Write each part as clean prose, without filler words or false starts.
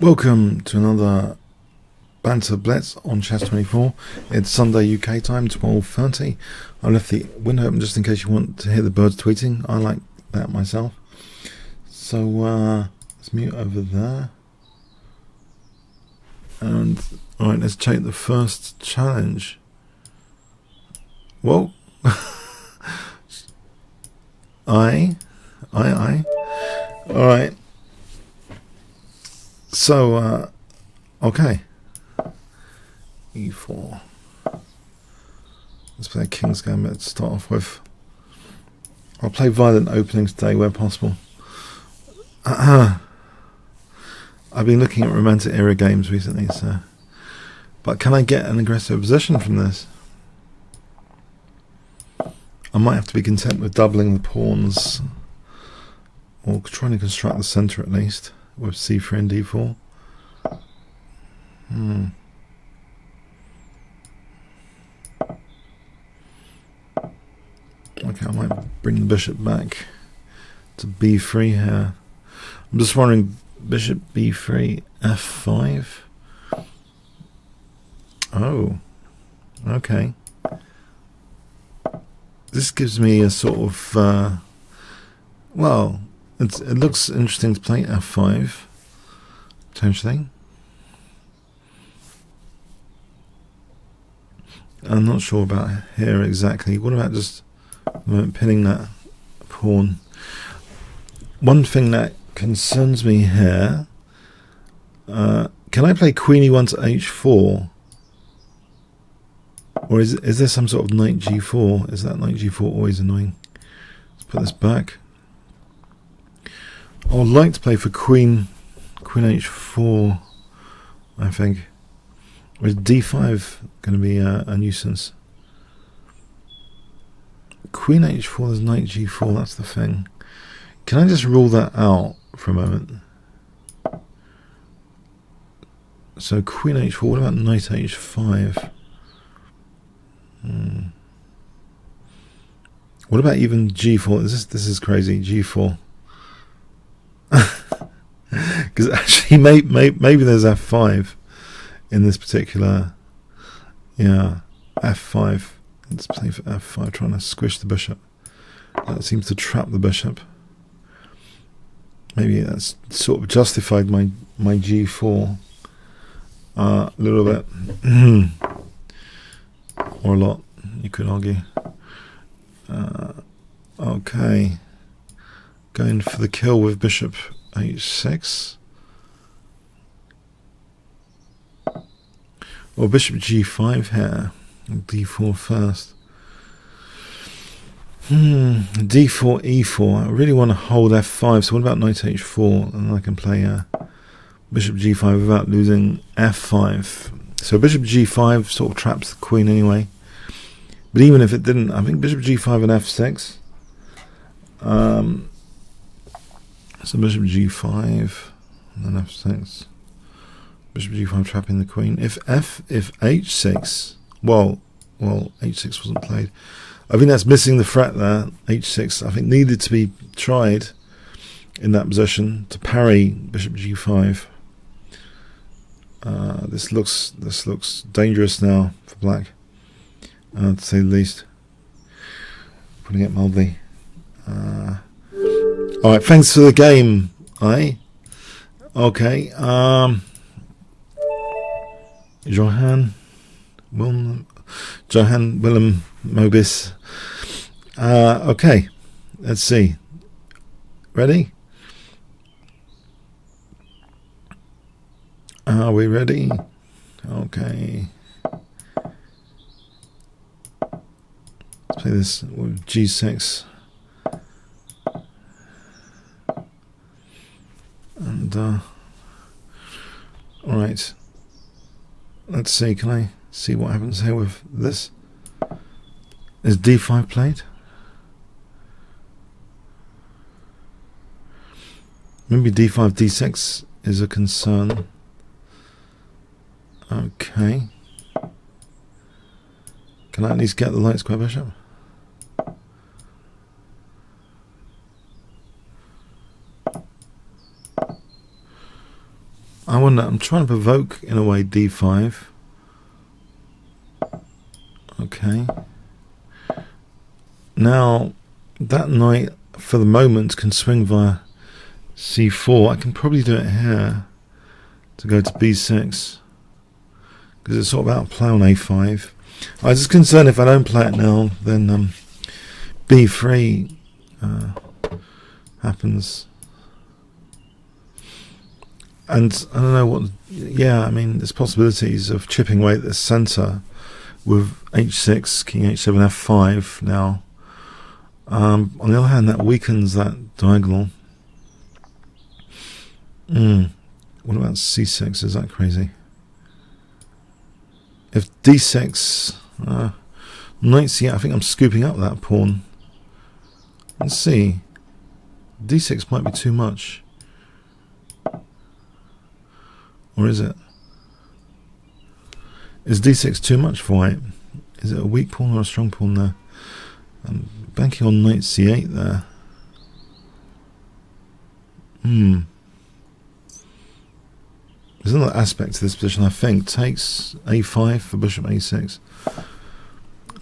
Welcome to another Banter Blitz on Chess24. It's Sunday UK time, 12:30. I left the window open just in case you want to hear the birds tweeting. I like that myself. So let's mute over there. And alright, let's take the first challenge. Whoa. Aye. Alright. So, okay. E4. Let's play a King's Gambit to start off with. I'll play violent openings today where possible. I've been looking at romantic era games recently, so. But can I get an aggressive position from this? I might have to be content with doubling the pawns, or trying to construct the centre at least, with c3 and d4. Okay, I might bring the bishop back to b3 here. I'm just wondering, bishop b3, f5. Oh, okay. This gives me a sort of, well, it looks interesting to play f5, potentially. I'm not sure about here exactly. What about just pinning that pawn? One thing that concerns me here, can I play queen e1 to h4? Or is there some sort of knight g4? Is that knight g4 always annoying? Let's put this back. I would like to play for queen h4, I think. Or is d5 going to be a nuisance? Queen h4, there's knight g4, that's the thing. Can I just rule that out for a moment? So queen h4, what about knight h5? What about even g4? This is crazy, g4. Because actually maybe there's f5 in this particular, yeah, f5. Let's play for f5, trying to squish the bishop. That seems to trap the bishop. Maybe that's sort of justified my g4 a little bit. Or a lot, you could argue. Okay. Going for the kill with bishop h6. Or bishop g5 here. d4 first. d4, e4. I really want to hold f5, so what about knight h4? And I can play bishop g5 without losing f5. So bishop g5 sort of traps the queen anyway. But even if it didn't, I think bishop g5 and f6. So bishop g5 and then f6. Bishop g5 trapping the queen. If h6, well, h6 wasn't played. I think that's missing the threat there. h6, I think, needed to be tried in that position to parry bishop g5. This looks dangerous now for black, to say the least. Putting it mildly. All right, thanks for the game. Aye. Okay. Johan Willem Mobis. Okay. Let's see. Ready? Are we ready? Okay. Let's play this with g6. And, alright. Let's see, can I see what happens here with this? Is d5 played? Maybe d5, d6 is a concern. Okay. Can I at least get the light square bishop? I wonder, I'm trying to provoke, in a way, d5. Okay. Now, that knight, for the moment, can swing via c4. I can probably do it here to go to b6, because it's sort of out of play on a5. I was just concerned if I don't play it now, then b3 happens. And I don't know what. Yeah, I mean, there's possibilities of chipping away at the centre with h6, king h7, f5 now. On the other hand, that weakens that diagonal. What about c6? Is that crazy? If d6, knight c8, I think I'm scooping up that pawn. Let's see. d6 might be too much. Or is it? Is d6 too much for white? Is it a weak pawn or a strong pawn there? I'm banking on knight c8 there. There's another aspect to this position, I think. Takes a5 for bishop a6.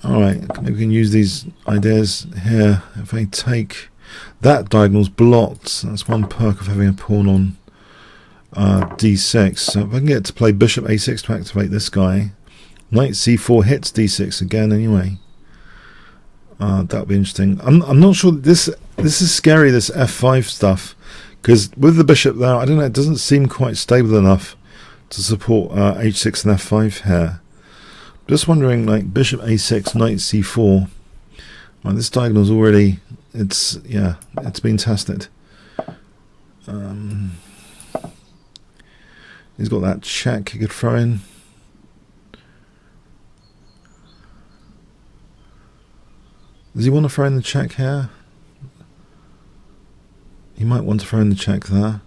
Alright, maybe we can use these ideas here. If I take, that diagonal's blocked. That's one perk of having a pawn on d6. So if I can get to play bishop a6 to activate this guy, knight c4 hits d6 again anyway. That'll be interesting. I'm not sure that this is scary, this f5 stuff, because with the bishop there, I don't know, it doesn't seem quite stable enough to support h6 and f5 here. Just wondering, like bishop a6, knight c4. Well, this diagonal's already, it's been tested. He's got that check he could throw in. Does he want to throw in the check here? He might want to throw in the check there.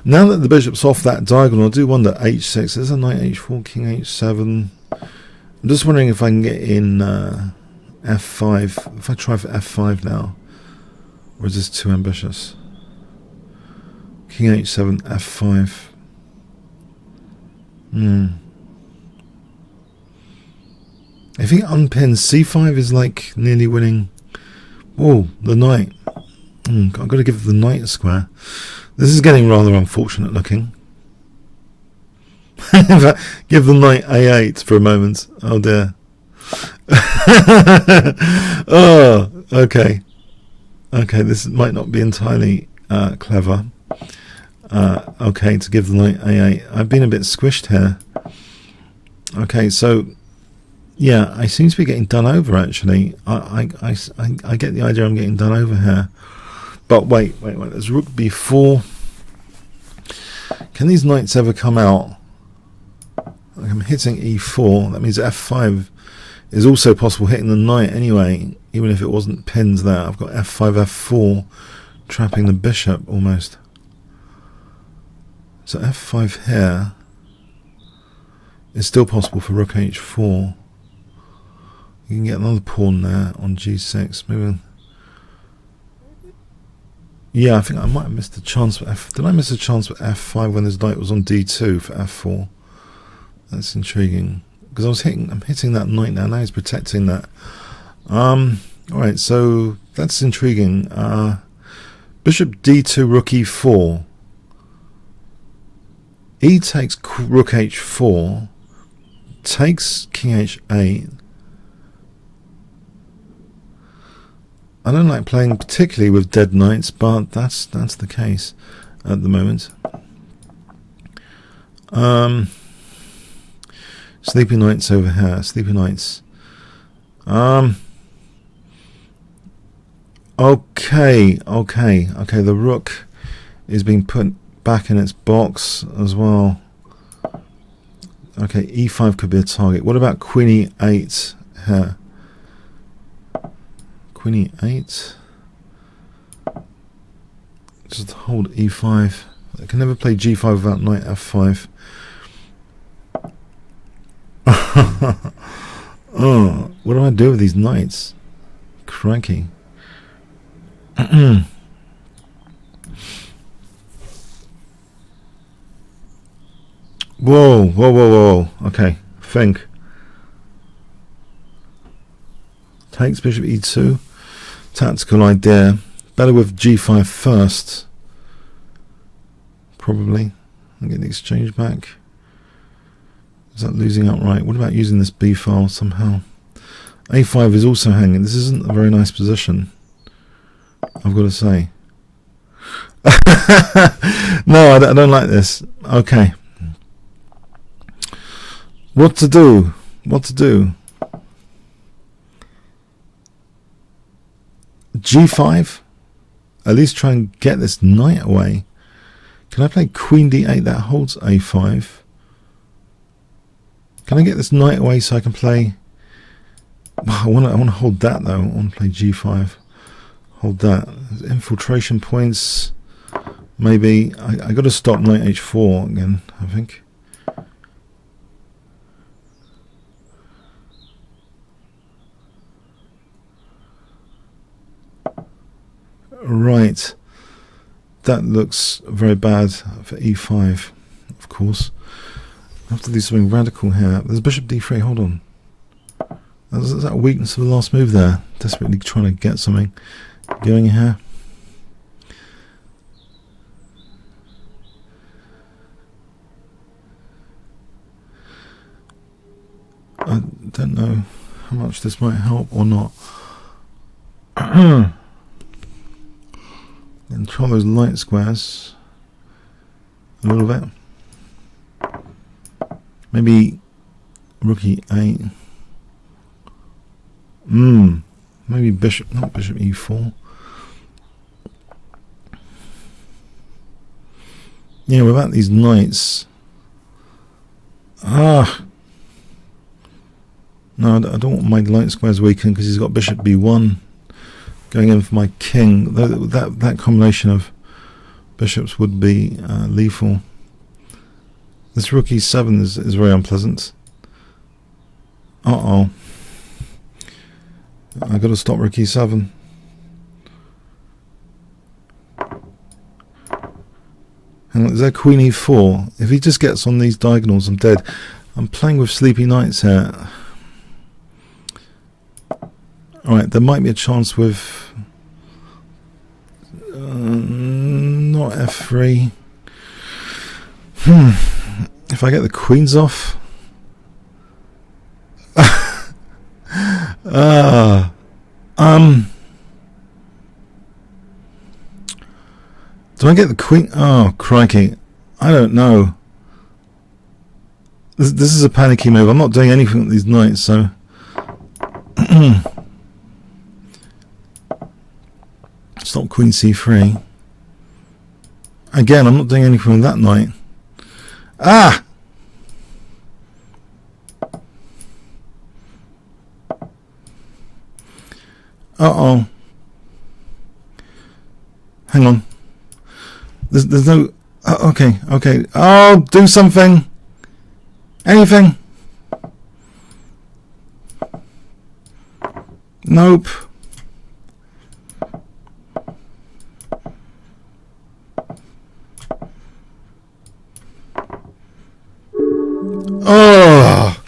Now that the bishop's off that diagonal, I do wonder h6. There's a knight h4, king h7. I'm just wondering if I can get in f5. If I try for f5 now, or is this too ambitious? King h7, f5. If he unpins, c5 is like nearly winning. Whoa, the knight. I've got to give the knight a square. This is getting rather unfortunate looking. In fact, give the knight a8 for a moment. Oh dear. Oh, okay. Okay, this might not be entirely clever. Okay, to give the knight a8. I've been a bit squished here. Okay, so yeah, I seem to be getting done over actually. I get the idea I'm getting done over here. But wait, there's rook b4. Can these knights ever come out? I'm hitting e4, that means f5 is also possible, hitting the knight anyway, even if it wasn't pinned there. I've got f5, f4, trapping the bishop almost. So f5 here is still possible for rook h4. You can get another pawn there on g6. Maybe. Yeah, I think I might have missed a chance for f. Did I miss a chance for f5 when this knight was on d2 for f4? That's intriguing, because I'm hitting that knight now. Now he's protecting that. All right, so that's intriguing. Bishop d2, rook e4. E takes rook h4, takes king h8. I don't like playing particularly with dead knights, but that's the case at the moment. Sleepy knights over here. Sleepy knights. Okay. The rook is being put back in its box as well. Okay, e5 could be a target. What about queen e8 here? Queen e8. Just hold e5. I can never play g5 without knight f5. Oh, what do I do with these knights? Crikey. Whoa, whoa, whoa, whoa. Okay, think. Takes bishop e2. Tactical idea. Better with g5 first. Probably. And get the exchange back. Is that losing outright? What about using this b file somehow? a5 is also hanging. This isn't a very nice position, I've got to say. No, I don't like this. Okay. What to do? What to do? g5? At least try and get this knight away. Can I play queen d8? That holds a5. Can I get this knight away so I can play... I want to hold that though. I want to play g5. Hold that. Infiltration points. Maybe I got to stop knight h4 again, I think. Right. That looks very bad for e5, of course. I have to do something radical here. There's bishop d3. Hold on. Is that a weakness of the last move there? Desperately trying to get something going here. I don't know how much this might help or not. Control those light squares a little bit. Maybe rook e8. Maybe bishop, not bishop e4. Yeah, without these knights. No, I don't want my light squares weakened because he's got bishop b1 going in for my king. That combination of bishops would be lethal. This rook e7 is very unpleasant. Uh-oh. I got to stop rook e7. And is that queen e4? If he just gets on these diagonals, I'm dead. I'm playing with sleepy knights here. Alright, there might be a chance with not f3. If I get the queens off. Do I get the queen? Oh, crikey. I don't know. This is a panicky move. I'm not doing anything with these knights, so... Stop queen c3. Again, I'm not doing anything with that knight. Ah! Uh-oh. Hang on. There's no... okay. Oh, do something. Anything. Nope. Oh,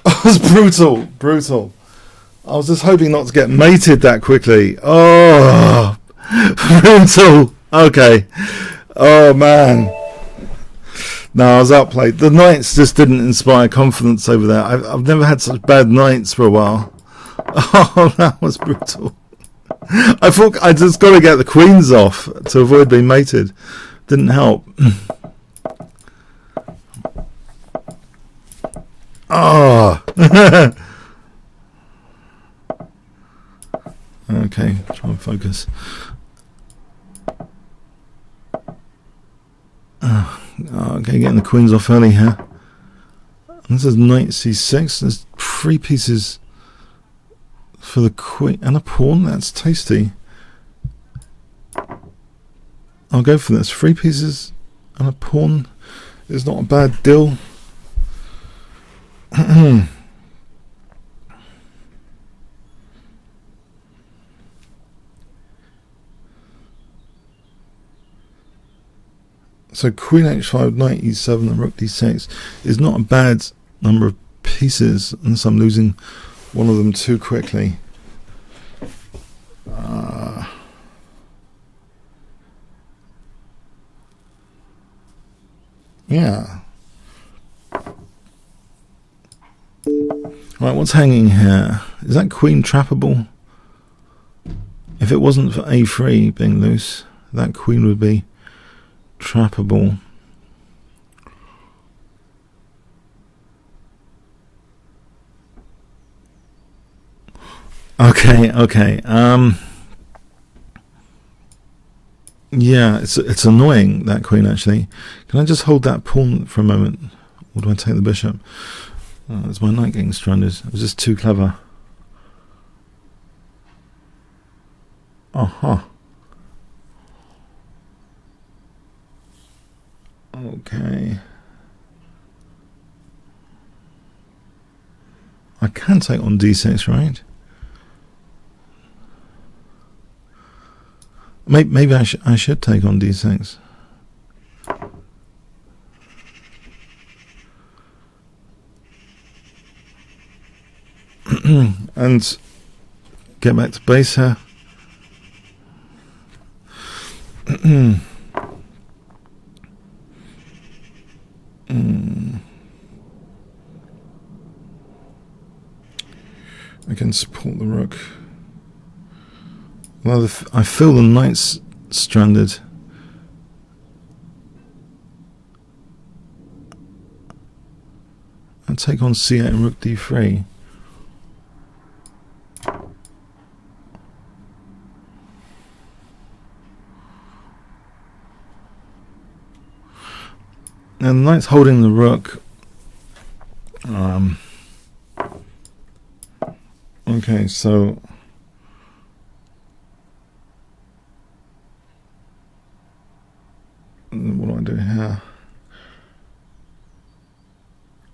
that was brutal. I was just hoping not to get mated that quickly. Oh, brutal. Okay. Oh man. No, I was outplayed. The knights just didn't inspire confidence over there. I've never had such bad knights for a while. Oh, that was brutal. I thought I just got to get the queens off to avoid being mated. Didn't help. Oh. Okay, try and focus. Okay, getting the queens off early here. This is knight c6. There's 3 pieces for the queen and a pawn. That's tasty. I'll go for this. 3 pieces and a pawn is not a bad deal. So queen h5, knight e7, and rook d6 is not a bad number of pieces, unless I'm losing one of them too quickly. Yeah. Right, what's hanging here? Is that queen trappable? If it wasn't for a3 being loose, that queen would be trappable. Okay. Yeah, it's annoying, that queen, actually. Can I just hold that pawn for a moment? Or do I take the bishop? Oh, it's my knight getting stranded. It was just too clever. Okay. I can take on d6, right? Maybe I should take on d6. And get back to base here. I can support the rook. Well, I feel the knight's stranded. I'll take on c8 and rook d3. And the knight's holding the rook. Okay, so what do I do here?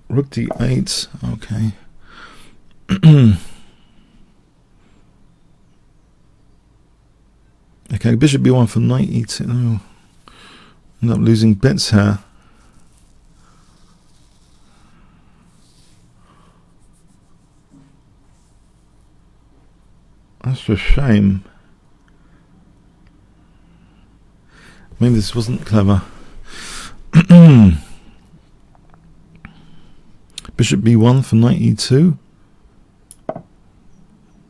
Rook d8. Okay. Okay, bishop b1 for knight e2. No. End up losing bits here. That's a shame. Maybe this wasn't clever. Bishop b1 for knight e2.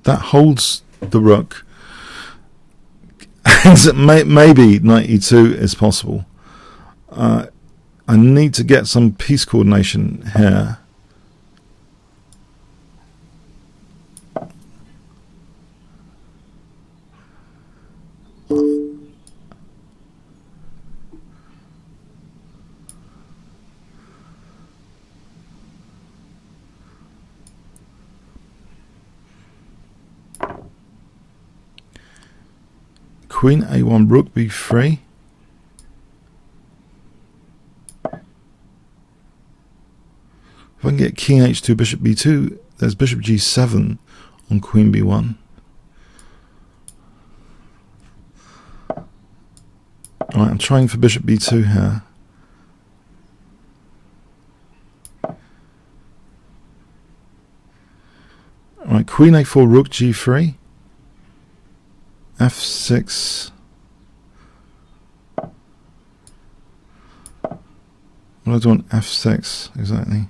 That holds the rook. Maybe knight e2 is possible. I need to get some piece coordination here. Queen a1, rook b3. If I can get king h2, bishop b2, there's bishop g7 on queen b1. Alright, I'm trying for bishop b2 here. Alright, queen a4, rook g3. f6. What do I do on f6 exactly?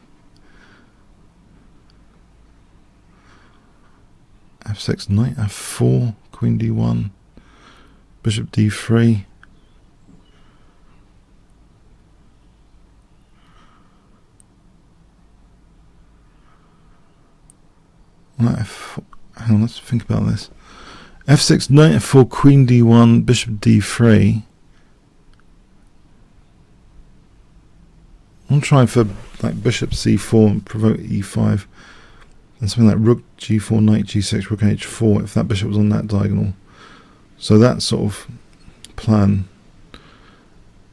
f6, knight f4, queen d1, bishop d3. Knight f4. Hang on, let's think about this. f6, knight f4, queen d1, bishop d3. I'm trying for like bishop c4 and provoke e5, and something like rook g4, knight g6, rook h4 if that bishop was on that diagonal. So that sort of plan,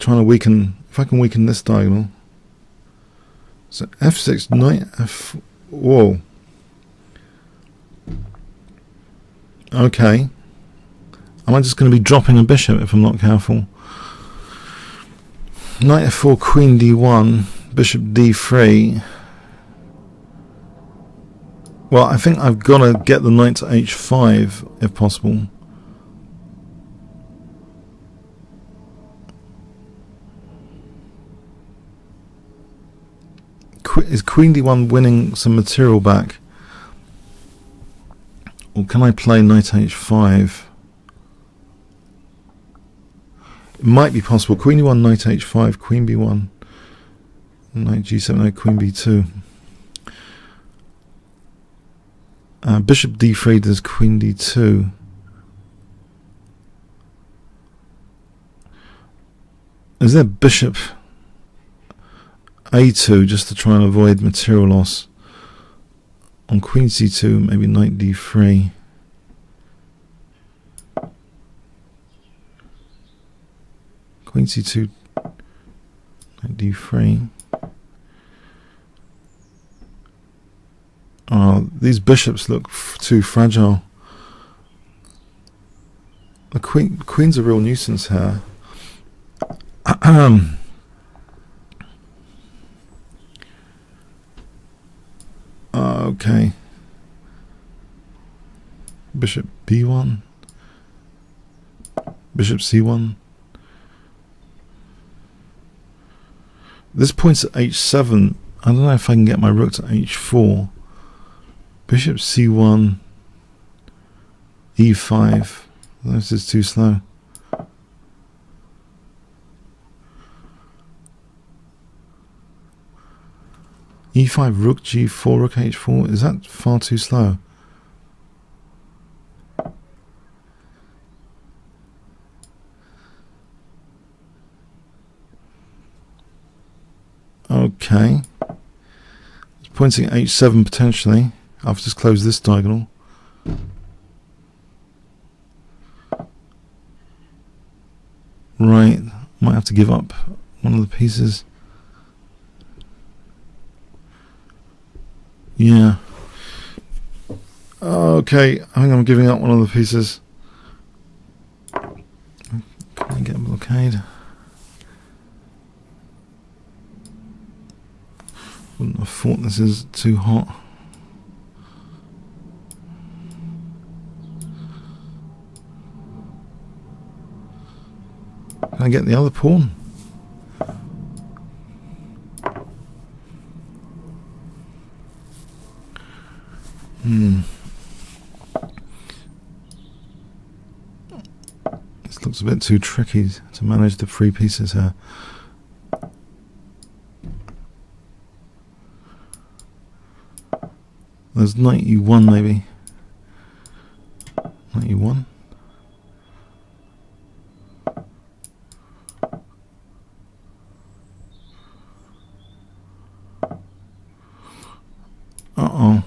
trying to weaken, if I can weaken this diagonal. So f6, knight f. Whoa. Okay. Am I just going to be dropping a bishop if I'm not careful? Knight f4, queen d1, bishop d3. Well, I think I've got to get the knight to h5 if possible. Is queen d1 winning some material back? Or can I play knight h5? It might be possible. Queen e1, knight h5, queen b1, knight g7, no, queen b2. Bishop d3 does queen d2. Is there bishop a2 just to try and avoid material loss? On queen c2, maybe knight d3. Queen c2, knight d3. Oh, these bishops look too fragile. The queen's a real nuisance here. Okay. Bishop b1. Bishop c1. This points at h7. I don't know if I can get my rook to h4. Bishop c1. e5. This is too slow. e5, rook g4, rook h4. Is that far too slow? Okay. It's pointing at h7 potentially. I've just closed this diagonal. Right. Might have to give up one of the pieces. Yeah. Okay, I think I'm giving up one of the pieces. Can I get a blockade? Wouldn't have thought this is too hot. Can I get the other pawn? This looks a bit too tricky to manage the three pieces here. There's knight e1 maybe. Knight e1. Uh-oh.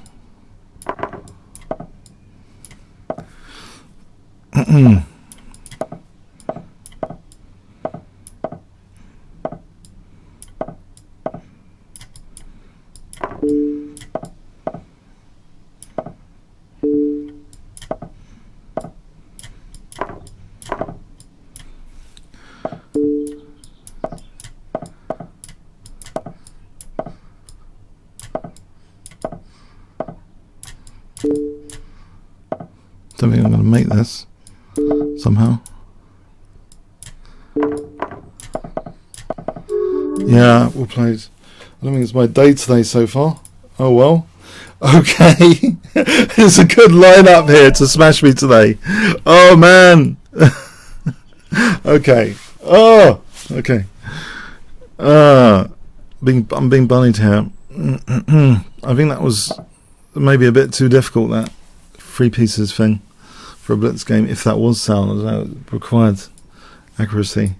Don't think I'm going to make this somehow. Yeah, well played. I don't think it's my day today so far. Oh well. Okay. It's a good lineup here to smash me today. Oh man. Okay. Oh, okay. I'm being bullied here. I think that was maybe a bit too difficult, that three pieces thing for a blitz game. If that was sound, I don't know, it required accuracy.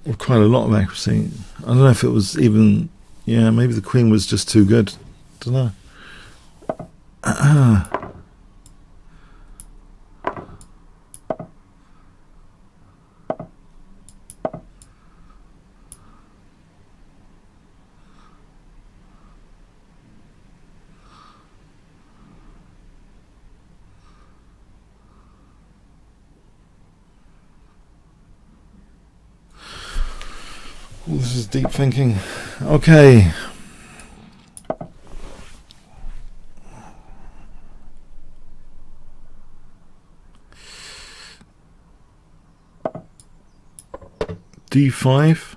Required a lot of accuracy. I don't know if it was even, yeah, maybe the queen was just too good. Don't know. Ooh, this is deep thinking. Okay. D5.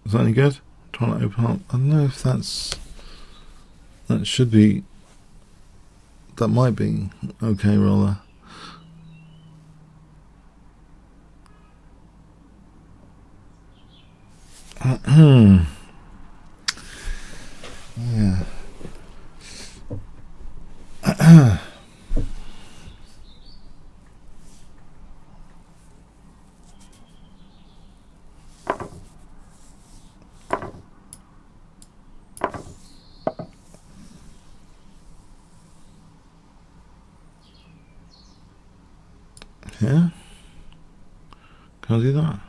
Is that any good? Trying to open up. I don't know if that should be, that might be okay, rather. Yeah. Yeah. Can I do that?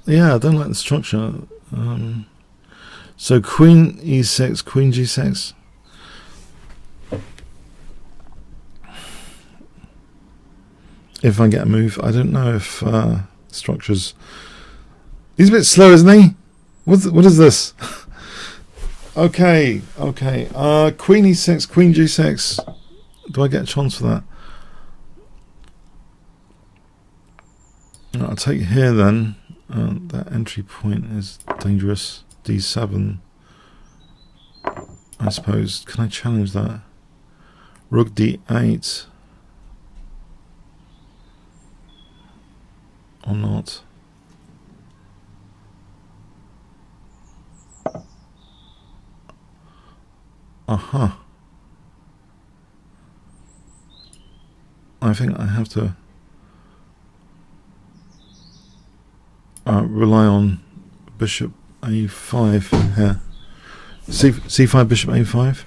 Yeah, I don't like the structure. So queen e6, queen g6. If I get a move, I don't know if structures. He's a bit slow, isn't he? What is this? Okay. Queen e6, queen g6. Do I get a chance for that? I'll take here then. That entry point is dangerous. D7. I suppose. Can I challenge that? Rook D8. Or not? Aha. I think I have to rely on bishop a5 here. C5, bishop a5.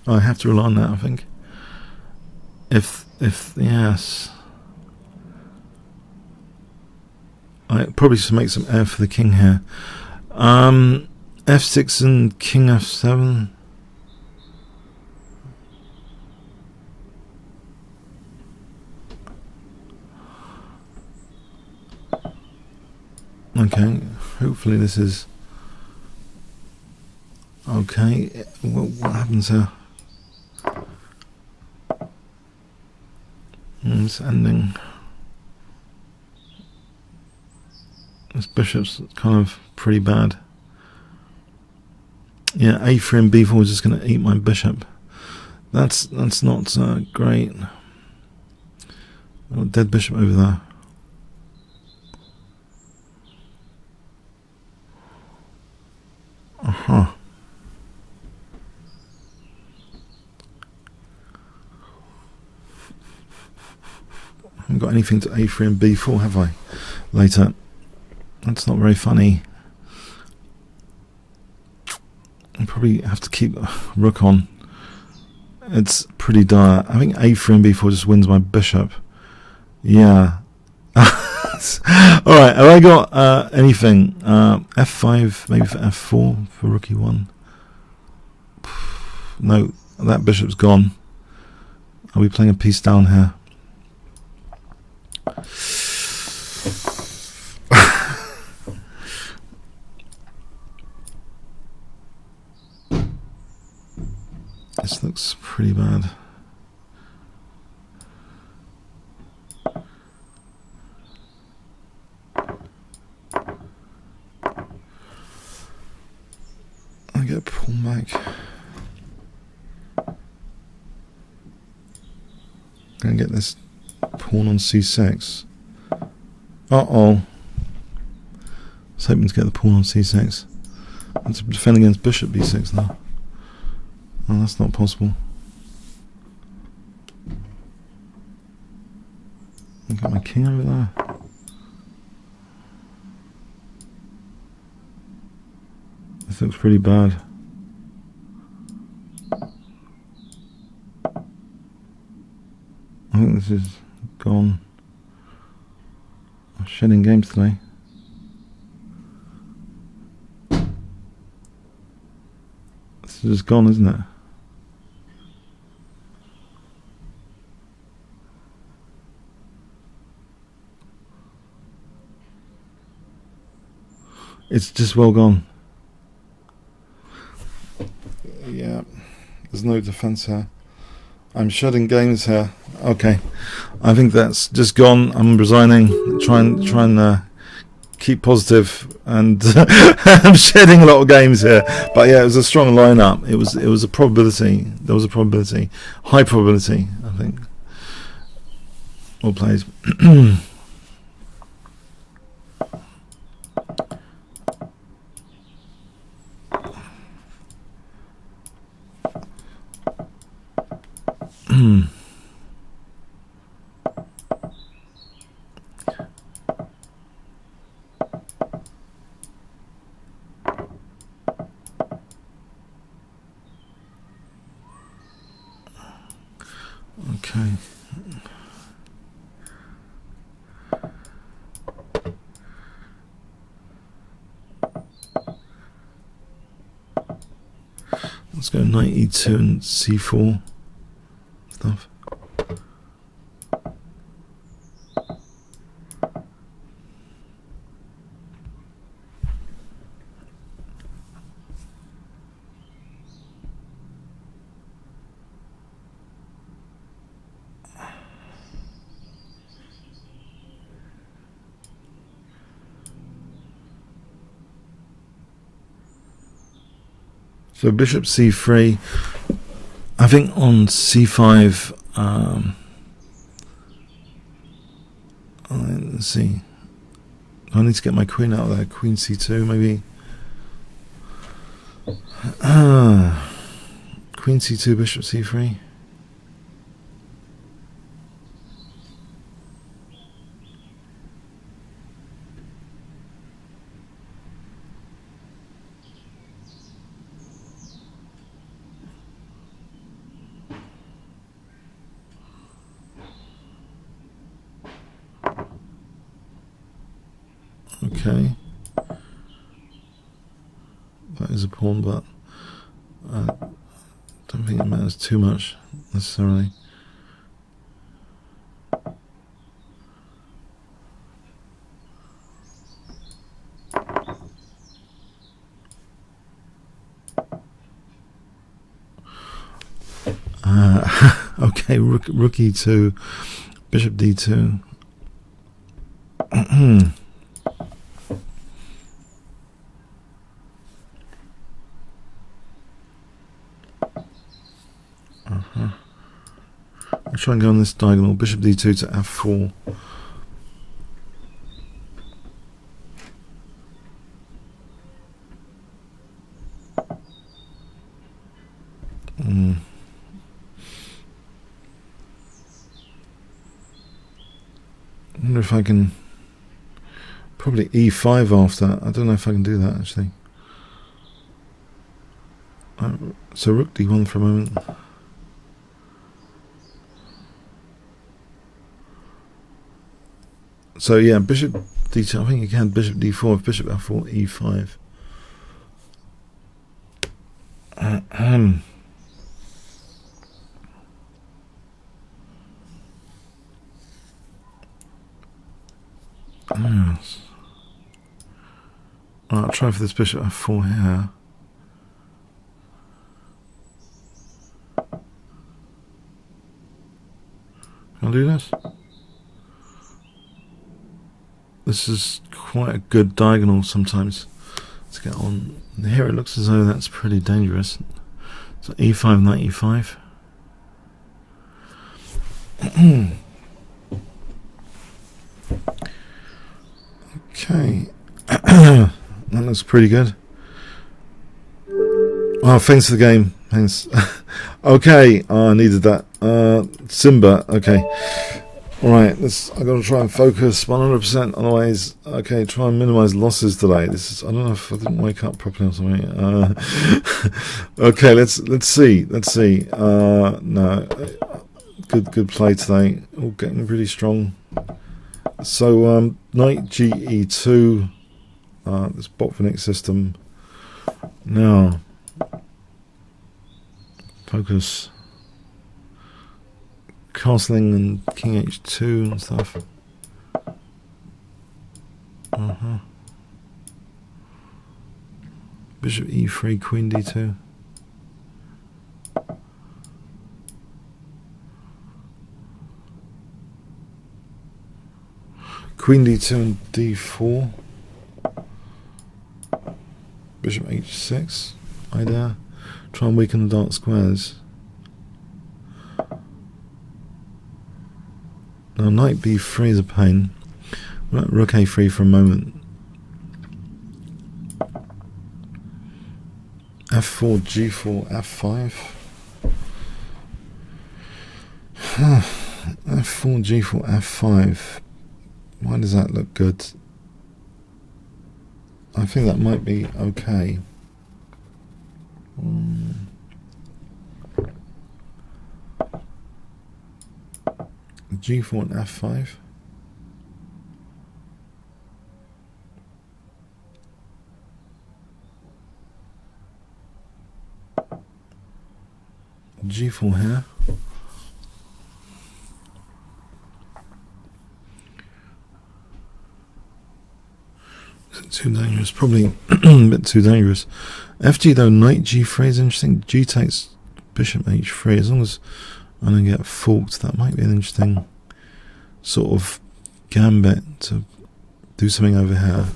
I have to rely on that, I think. If yes, I probably should make some air for the king here. F6 and king f7. Okay, hopefully this is okay. What happens here? It's ending. This bishop's kind of pretty bad. Yeah, a3 and b4 is just going to eat my bishop. That's not great. Oh, dead bishop over there. I haven't got anything to a3 and b4, have I? Later. That's not very funny. I probably have to keep rook on. It's pretty dire. I think a3 and b4 just wins my bishop. Yeah. Alright, have I got anything? F5, maybe for f4 for rook e1. No, that bishop's gone. I'll be playing a piece down here. This looks pretty bad. I get pulled back. Gonna get this pawn on c6. I was hoping to get the pawn on c6. And to defend against bishop b6 now. Oh, that's not possible. I got my king over there. This looks pretty bad. I think this is gone. I'm shedding games today. This is just gone, isn't it? It's just well gone. Yeah, there's no defense here. I'm shedding games here. Okay, I think that's just gone. I'm resigning. Try and keep positive, and I'm shedding a lot of games here. But yeah, it was a strong lineup. It was a probability. There was a probability, high probability, I think. All plays. Okay. Let's go knight e2 and c4 stuff. So bishop c3. I think on c5. Let's see. I need to get my queen out of there. Queen c2 maybe. Queen c2, bishop c3. Okay, that is a pawn, but I don't think it matters too much necessarily. Okay, rook e2, bishop d2. I'll try and go on this diagonal. Bishop d2 to f4. I wonder if I can probably e5 after. I don't know if I can do that actually. So rook d1 for a moment. So yeah, bishop d2. I think you can bishop d4, bishop f4, e5. Yes. I'll try for this bishop f4 here. Can I do this? This is quite a good diagonal sometimes to get on. Here it looks as though that's pretty dangerous. So e5, knight e5. Okay. That looks pretty good. Well, thanks for the game. Thanks. Okay, I needed that. Simba. Okay. All right. I got to try and focus 100%. Otherwise, okay. Try and minimize losses today. I don't know if I didn't wake up properly or something. Okay. Let's see. No. Good play today. All getting really strong. So knight GE2. This Botvinnik system. Now. Focus. Castling and King H2 and stuff. Bishop E3, Queen D2. Queen D2 and D4. Bishop H6. Idea. Try and weaken the dark squares. Now knight B3 is a pain. Rook A3 for a moment. F4, G4, F5. F4, G4, F5. Why does that look good? I think that might be okay. G4 and F5. G4 here. Is it too dangerous? Probably a bit too dangerous. FG though, knight G3 is interesting. G takes bishop H3. As long as I don't get forked, that might be an interesting sort of gambit to do something over here.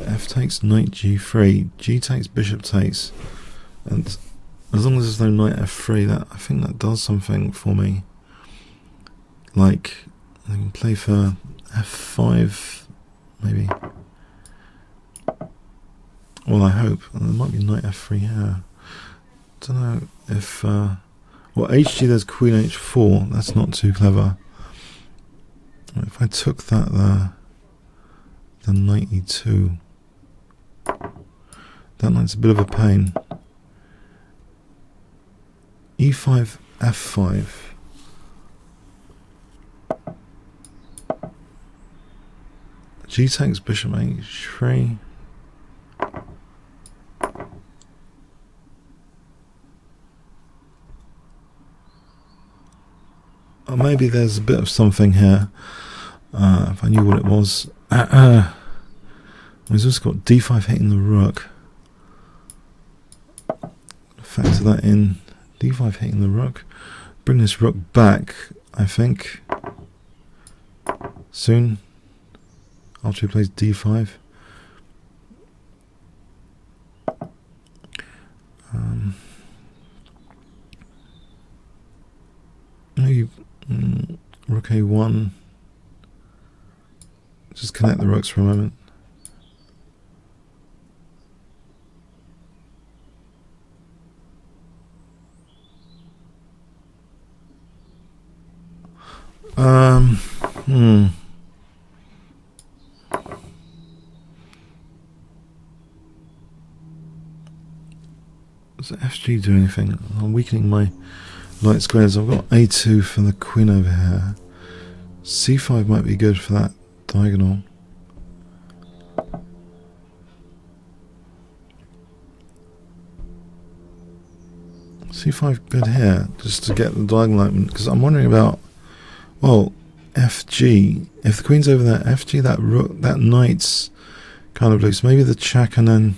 F takes knight G3. G takes bishop takes. And as long as there's no knight F3, that I think that does something for me. Like I can play for F5 maybe. Well, I hope. There might be knight F3 here. Don't know if well, HG there's queen H4. That's not too clever. If I took that there, then knight E2. That knight's a bit of a pain. E5, F5. G takes bishop H3. Or maybe there's a bit of something here. If I knew what it was. He's also got D5 hitting the rook. Factor that in. D5 hitting the rook. Bring this rook back, I think. Soon. After he plays D5. Maybe rook A1. Just connect the rooks for a moment. Does FG do anything? I'm weakening my light squares. I've got A2 for the queen over here. C5 might be good for that diagonal. C5 good here, just to get the diagonal open, because I'm wondering about, well, FG, if the queen's over there, FG, that rook, that knight's kind of loose. Maybe the check and then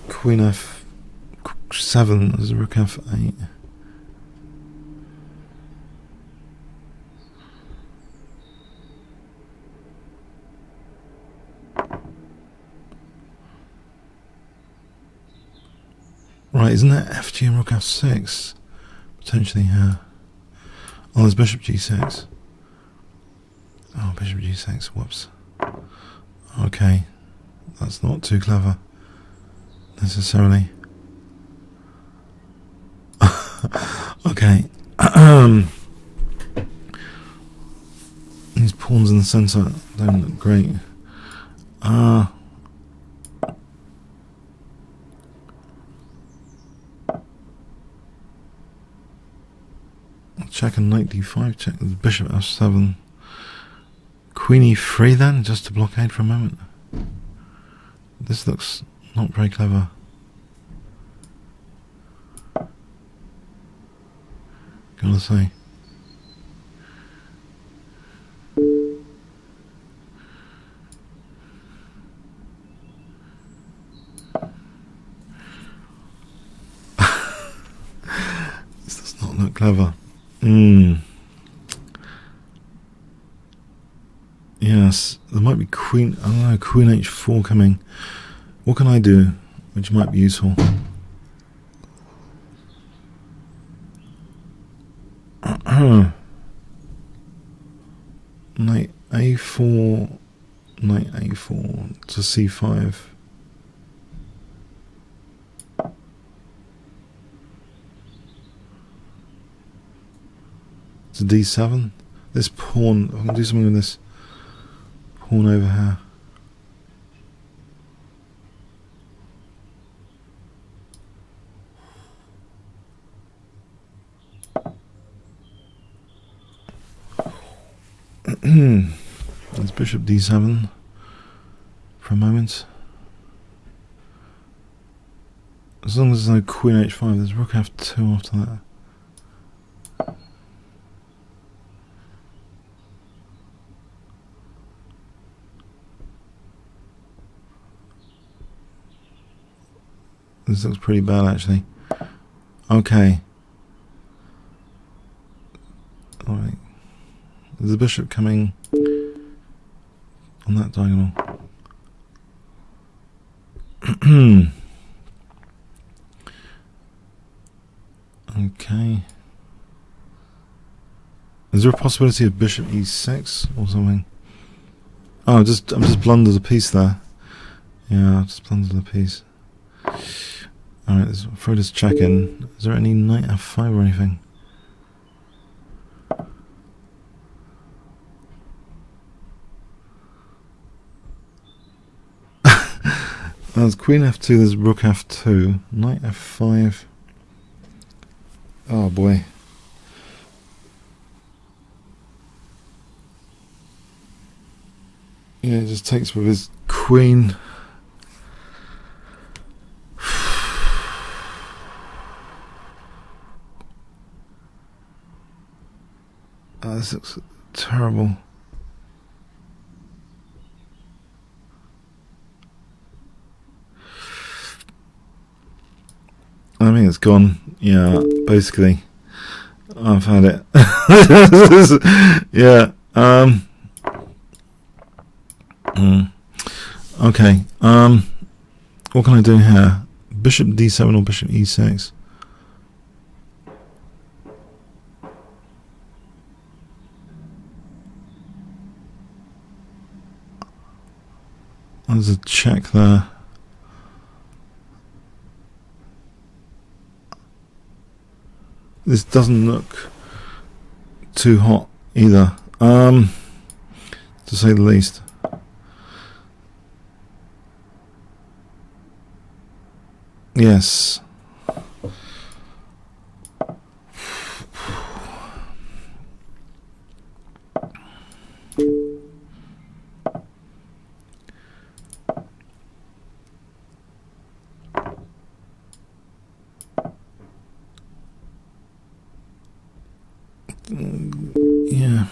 queen F7 as rook F8. Right, isn't that FG and rook F6? Potentially here. Oh, there's bishop G6. Oh, bishop G6, whoops. Okay, that's not too clever, necessarily. These pawns in the centre don't look great. Check a knight d5, check the bishop f7. Queen e3 then, just to blockade for a moment. This looks not very clever. Gotta say. This does not look clever. Yes, there might be queen, I don't know, queen h4 coming. What can I do which might be useful? Knight a4, knight a4 to c5. To d7. This pawn, I can do something with this pawn over here. There's bishop d7 for a moment. As long as there's no queen h5, there's rook f2 after that. This looks pretty bad actually. Okay. Alright. There's a bishop coming on that diagonal. Okay. Is there a possibility of bishop e6 or something? Oh, I'm just blundered a piece there. Yeah, I just blundered a piece. Alright, let's throw this check in. Is there any knight f5 or anything? There's queen f2, there's rook f2, knight f5. Oh boy. Yeah, it just takes with his queen. Oh, this looks terrible. I think it's gone. Yeah, basically. I've had it. Yeah. Okay. What can I do here? Bishop d7 or bishop e6? There's a check there. This doesn't look too hot either, to say the least. Yes. Yeah.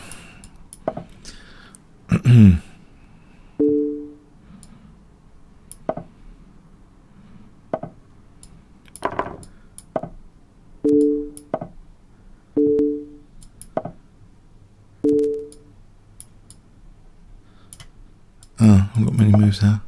Oh, I've got many moves there.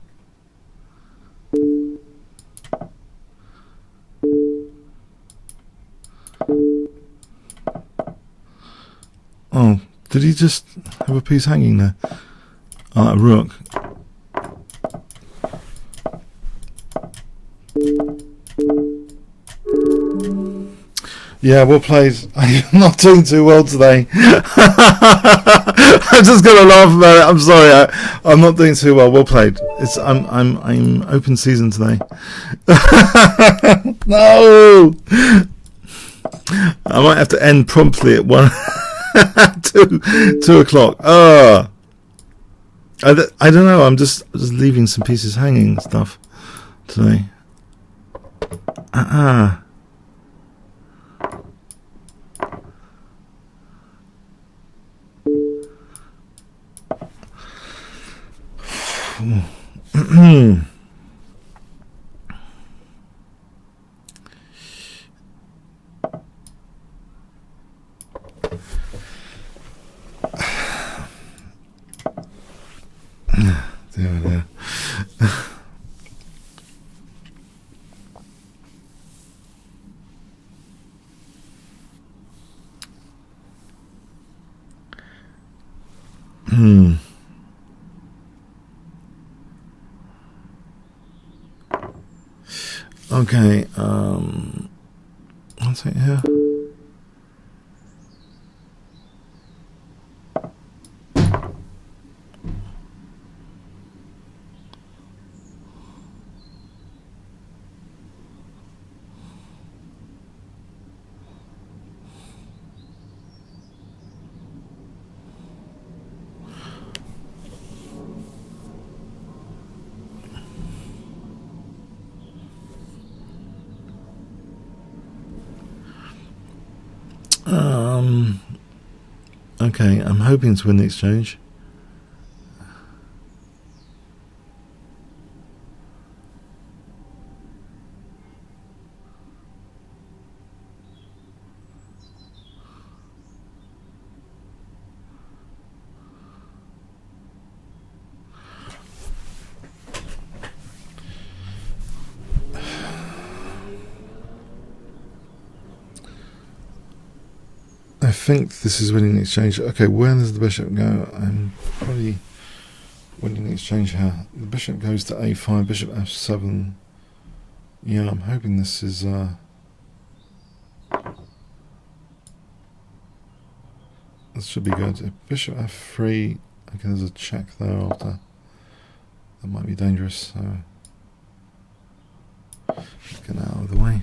Oh, did he just have a piece hanging there? Oh, a rook. Yeah, well played. I'm not doing too well today. I'm just gonna laugh about it. I'm sorry. I'm not doing too well. Well played. I'm open season today. No. I might have to end promptly at 2 o'clock. I don't know. I'm just leaving some pieces hanging and stuff today. There. Okay, I'll take here. Okay, I'm hoping to win the exchange. I think this is winning the exchange. Okay, where does the bishop go? I'm probably winning the exchange here. The bishop goes to a5, bishop f7. Yeah, I'm hoping this is this should be good. If bishop f3, okay, there's a check there after. That might be dangerous, so get out of the way.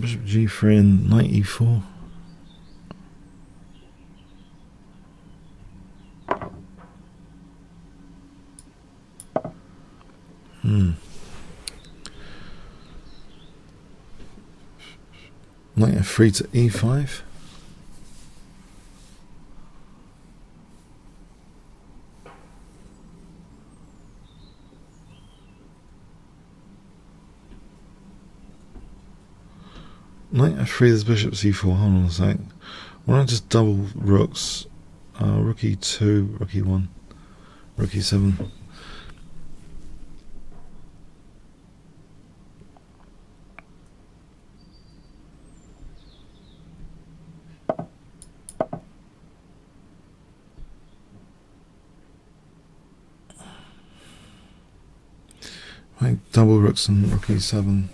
Bishop g3 and knight e4. Knight f3 to e5. Knight f3, there's bishop c4. Hold on a sec. Why don't I just double rooks? Rook e2, rook e1, rook e7. Right, double rooks and rook e7.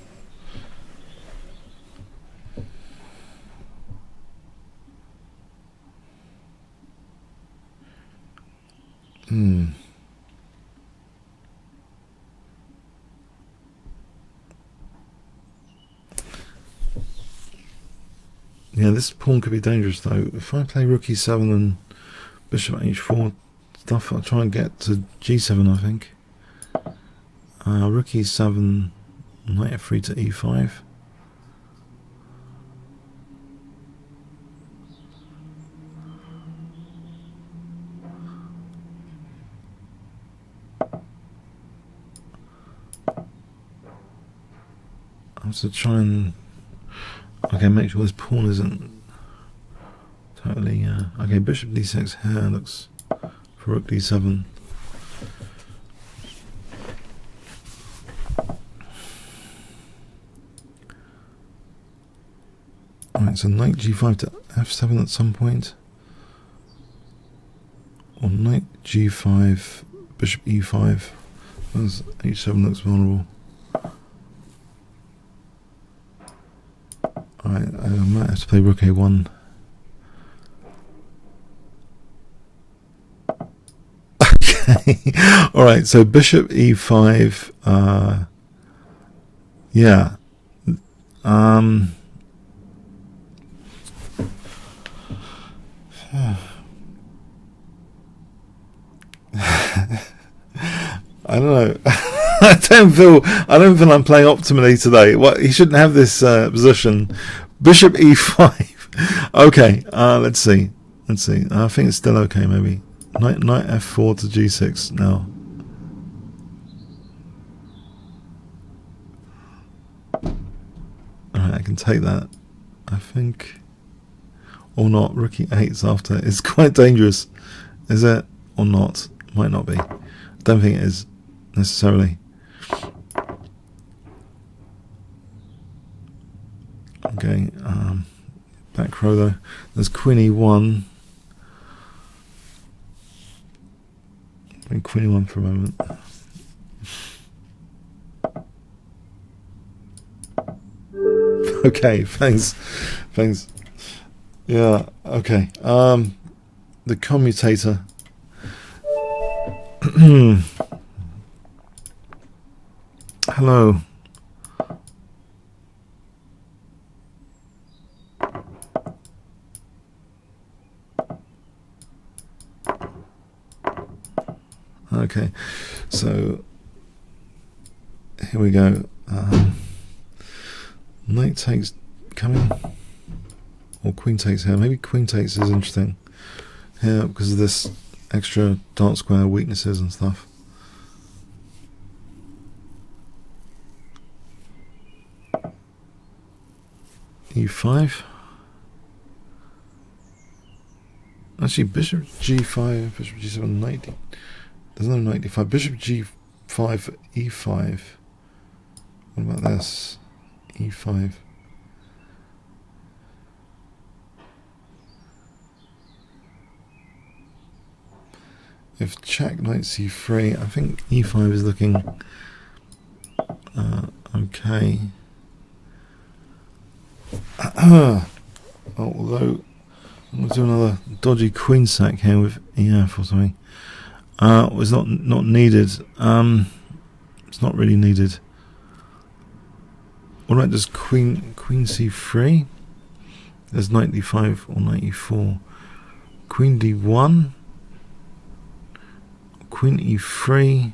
Yeah, this pawn could be dangerous though. If I play rook e7 and bishop h4 stuff, I'll try and get to g7, I think. Rook e7, knight f3 to e5. I have to try and make sure this pawn isn't totally okay. Bishop d6 here looks for rook d7. Right, so knight g5 to f7 at some point. Or knight g5, bishop e5. As h7 looks vulnerable. Alright, I might have to play rook a1. Okay. Alright, so bishop e5. Yeah. I don't know. I don't feel I'm playing optimally today. What, he shouldn't have this position. Bishop e5. Okay, let's see. I think it's still okay. Maybe knight f4 to g6 now. All right, I can take that. I think, or not. Rook e8's after. It's quite dangerous. Is it or not? Might not be. Don't think it is necessarily. Okay, back row though. There's queen e1. Queen e1 for a moment. Okay, thanks. Yeah, okay. The commutator. Hello. Okay, so here we go. Knight takes coming, or queen takes here. Maybe queen takes is interesting here because of this extra dark square weaknesses and stuff. e5. Actually, bishop g5, bishop g7, knight. There's no knight d5. Bishop g5 for e5. What about this? e5. If check knight c3, I think e5 is looking okay. Although I'm going to do another dodgy queen sack here with ef or something. It's not needed. It's not really needed. What about just queen c3? There's knight d5 or knight e4. Queen d1. Queen e3.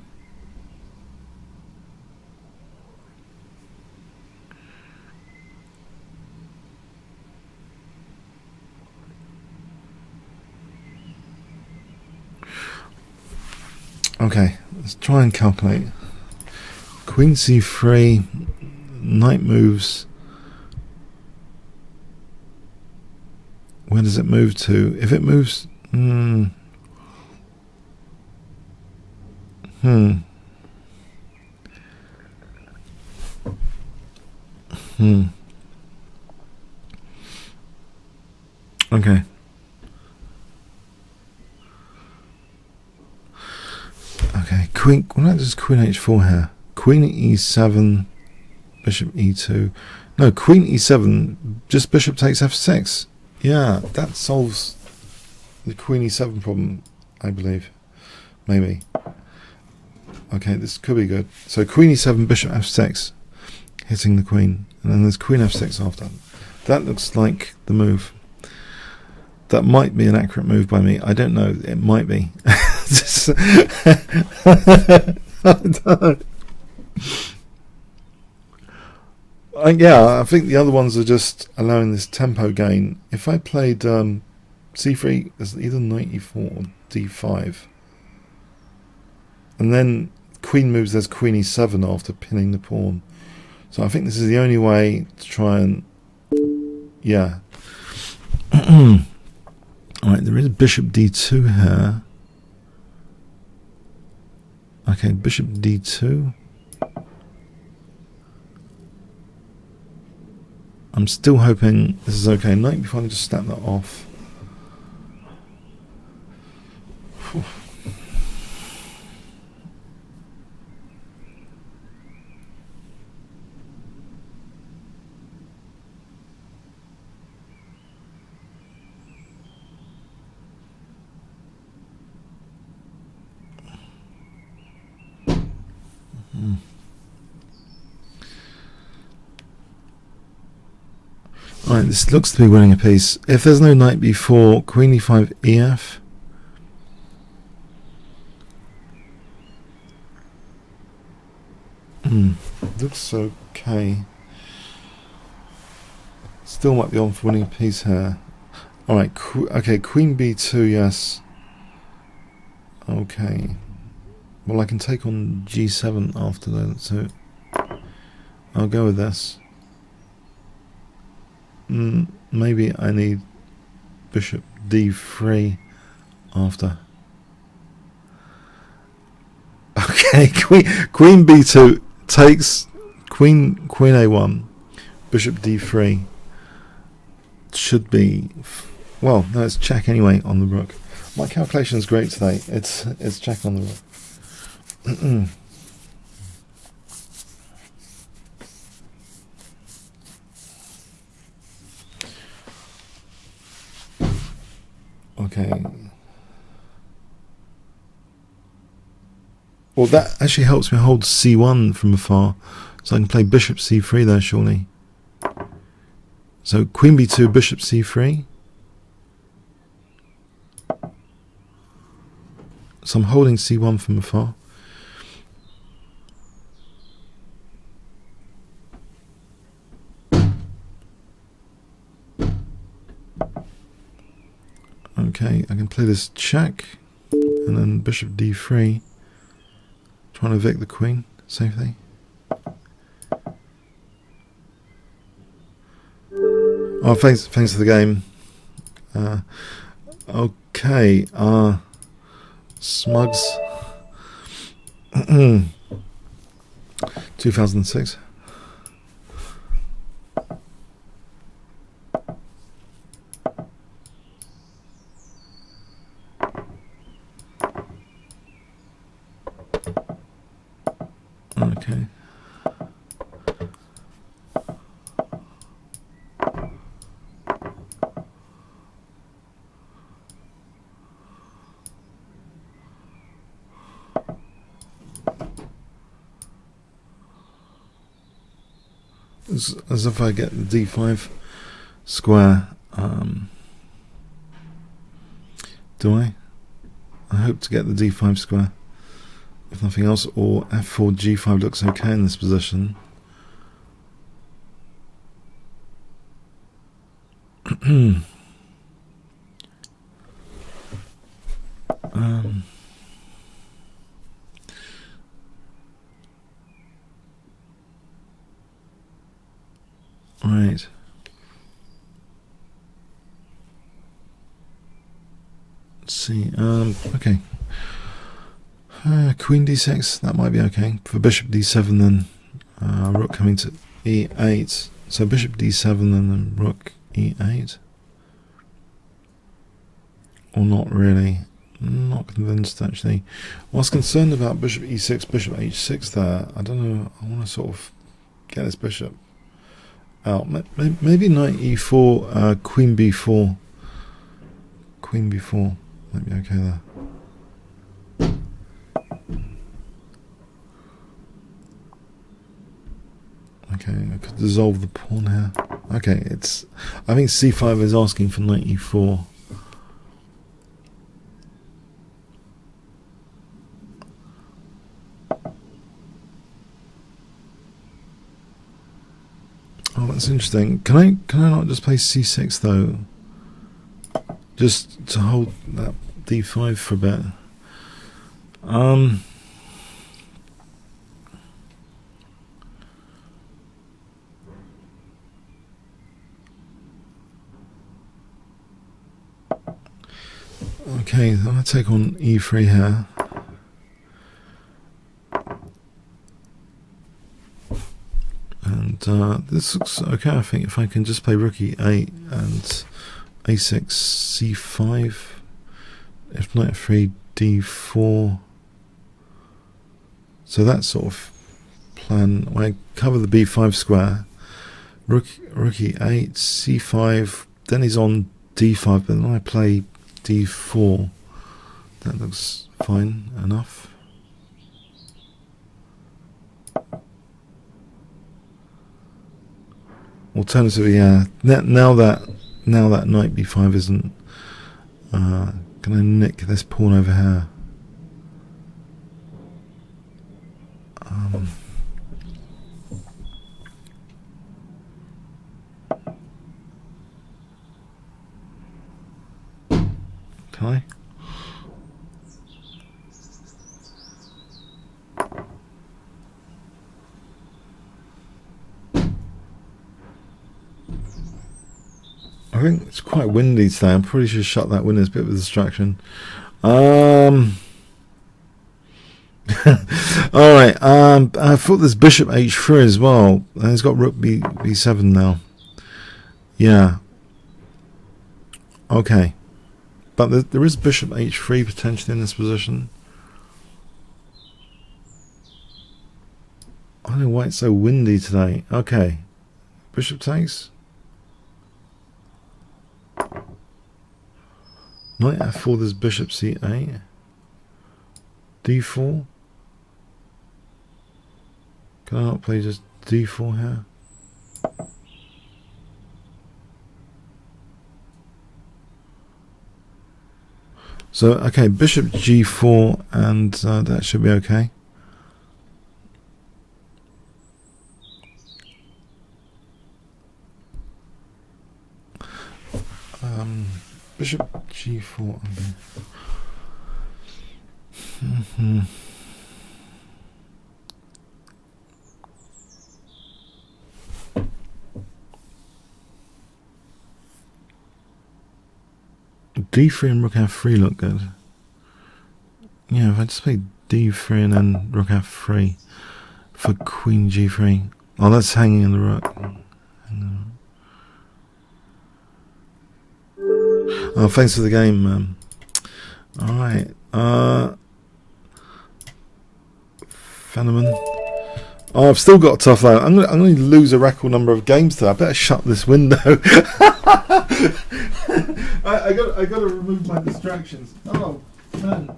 Okay, let's try and calculate. Queen c3, knight moves. Where does it move to? If it moves, Okay. Okay, queen. What does queen h4 here? Queen e7, bishop e2. No, queen e7. Just bishop takes f6. Yeah, that solves the queen e7 problem, I believe. Maybe. Okay, this could be good. So queen e7, bishop f6, hitting the queen, and then there's queen f6 after. That looks like the move. That might be an accurate move by me. I don't know. It might be. Yeah, I think the other ones are just allowing this tempo gain. If I played c3, there's either knight e4 or d5. And then queen moves, there's queen e7 after pinning the pawn. So I think this is the only way to try and... Yeah. Alright, there is bishop d2 here. Okay, bishop d2. I'm still hoping this is okay. Knight b5, just snap that off. Whew. Alright, this looks to be winning a piece. If there's no knight b4, queen e5 ef. Looks okay. Still might be on for winning a piece here. Alright, okay, queen b2, yes. Okay. Well, I can take on g7 after that, so I'll go with this. Maybe I need bishop d3 after. Okay, queen b2 takes queen a1, bishop d3. Should be, well, no, it's check anyway on the rook. My calculation is great today. It's check on the rook. Okay. Well, that actually helps me hold c1 from afar, so I can play bishop c3 there, surely. So queen b2, bishop c3. So I'm holding c1 from afar. Okay, I can play this check, and then bishop d3, trying to evict the queen safely. Oh, thanks for the game. Okay, Smugs 2006. Okay. As if I get the d5 square, do I? I hope to get the d5 square, if nothing else, or f4 g5 looks okay in this position. Right. Let's see. Okay. Queen d6. That might be okay. For bishop d7, then rook coming to e8. So bishop d7 and then rook e8. Or not really. Not convinced actually. I was concerned about bishop e6, bishop h6 there. I don't know. I want to sort of get this bishop out. Maybe knight e4, queen b4. Queen b4 might be okay there. Okay, I could dissolve the pawn here. Okay, I think c5 is asking for knight e4. Oh, that's interesting. Can I not just play c6 though? Just to hold that d5 for a bit. Okay, I'll take on e3 here. And this looks okay. I think if I can just play rook e8 and a6 c5, if knight f3 d4. So that sort of plan. When I cover the b5 square, rook e8 c5, then he's on d5, but then I play d4. That looks fine enough. Alternatively, yeah. Now that knight b5 isn't gonna nick this pawn over here. Can I? I think it's quite windy today. I'm probably should shut that window. It's a bit of a distraction. Alright. I thought there's bishop h3 as well. And he's got rook b7 now. Yeah. Okay. But there is bishop h3 potentially in this position. I don't know why it's so windy today. Okay. Bishop takes. Knight f4, there's bishop c8. d4. Can I not play just d4 here? So, okay, bishop g4, and that should be okay. Bishop g4. Okay. d3 and rook f3 look good. Yeah, if I just play d3 and then rook f3 for queen g3. Oh, that's hanging in the rook. Oh, thanks for the game. Alright. Fenneman. Oh, I've still got a tough line. I'm going to lose a record number of games today. I better shut this window. I got to remove my distractions. Oh, man.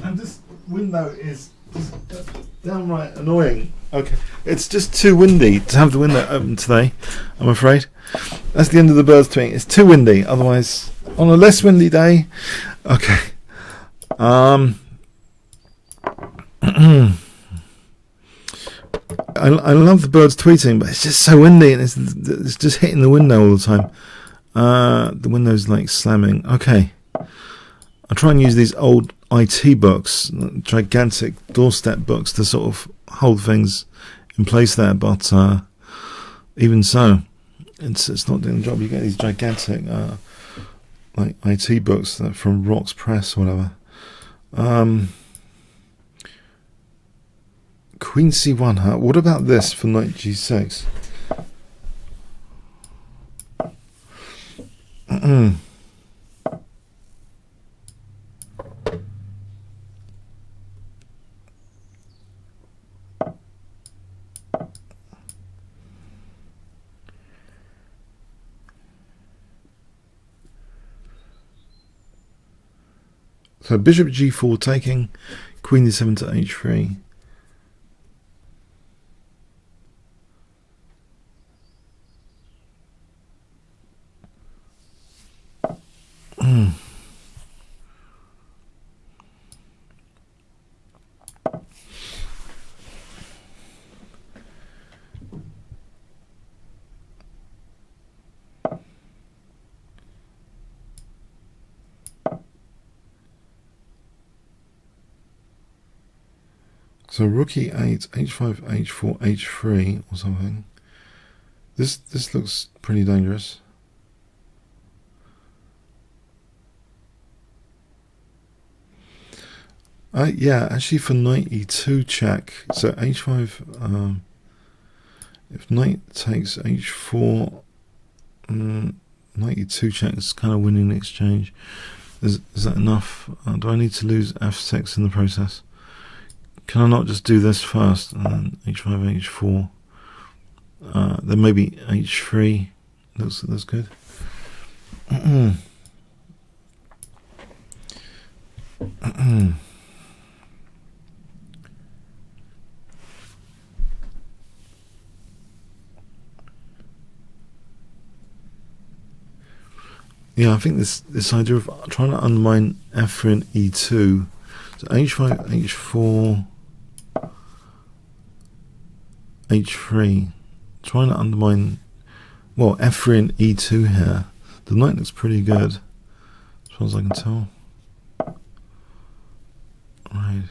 And this window is just downright annoying. Okay. It's just too windy to have the window open today, I'm afraid. That's the end of the birds tweeting. It's too windy. Otherwise, on a less windy day. Okay. I love the birds tweeting, but it's just so windy and it's just hitting the window all the time. The window's like slamming. Okay. I'll try and use these old IT books, gigantic doorstep books, to sort of hold things in place there, but even so, it's not doing the job. You get these gigantic like IT books from Rock's Press or whatever. Queen c1, huh? What about this for knight g6? So bishop g4 taking, queen d7 to h3. So rook e8, h5, h4, h3 or something. This looks pretty dangerous. Yeah, actually for knight e2 check. So h5, If knight takes h4, knight e2 check is kind of winning the exchange. Is that enough? Do I need to lose f6 in the process? Can I not just do this first and then h5, h4? Then maybe h3. That's good. Yeah, I think this idea of trying to undermine f3 and e2, so h5, h4, h3, trying to undermine, well, f3 and e2 here. The knight looks pretty good, as far as I can tell. Right.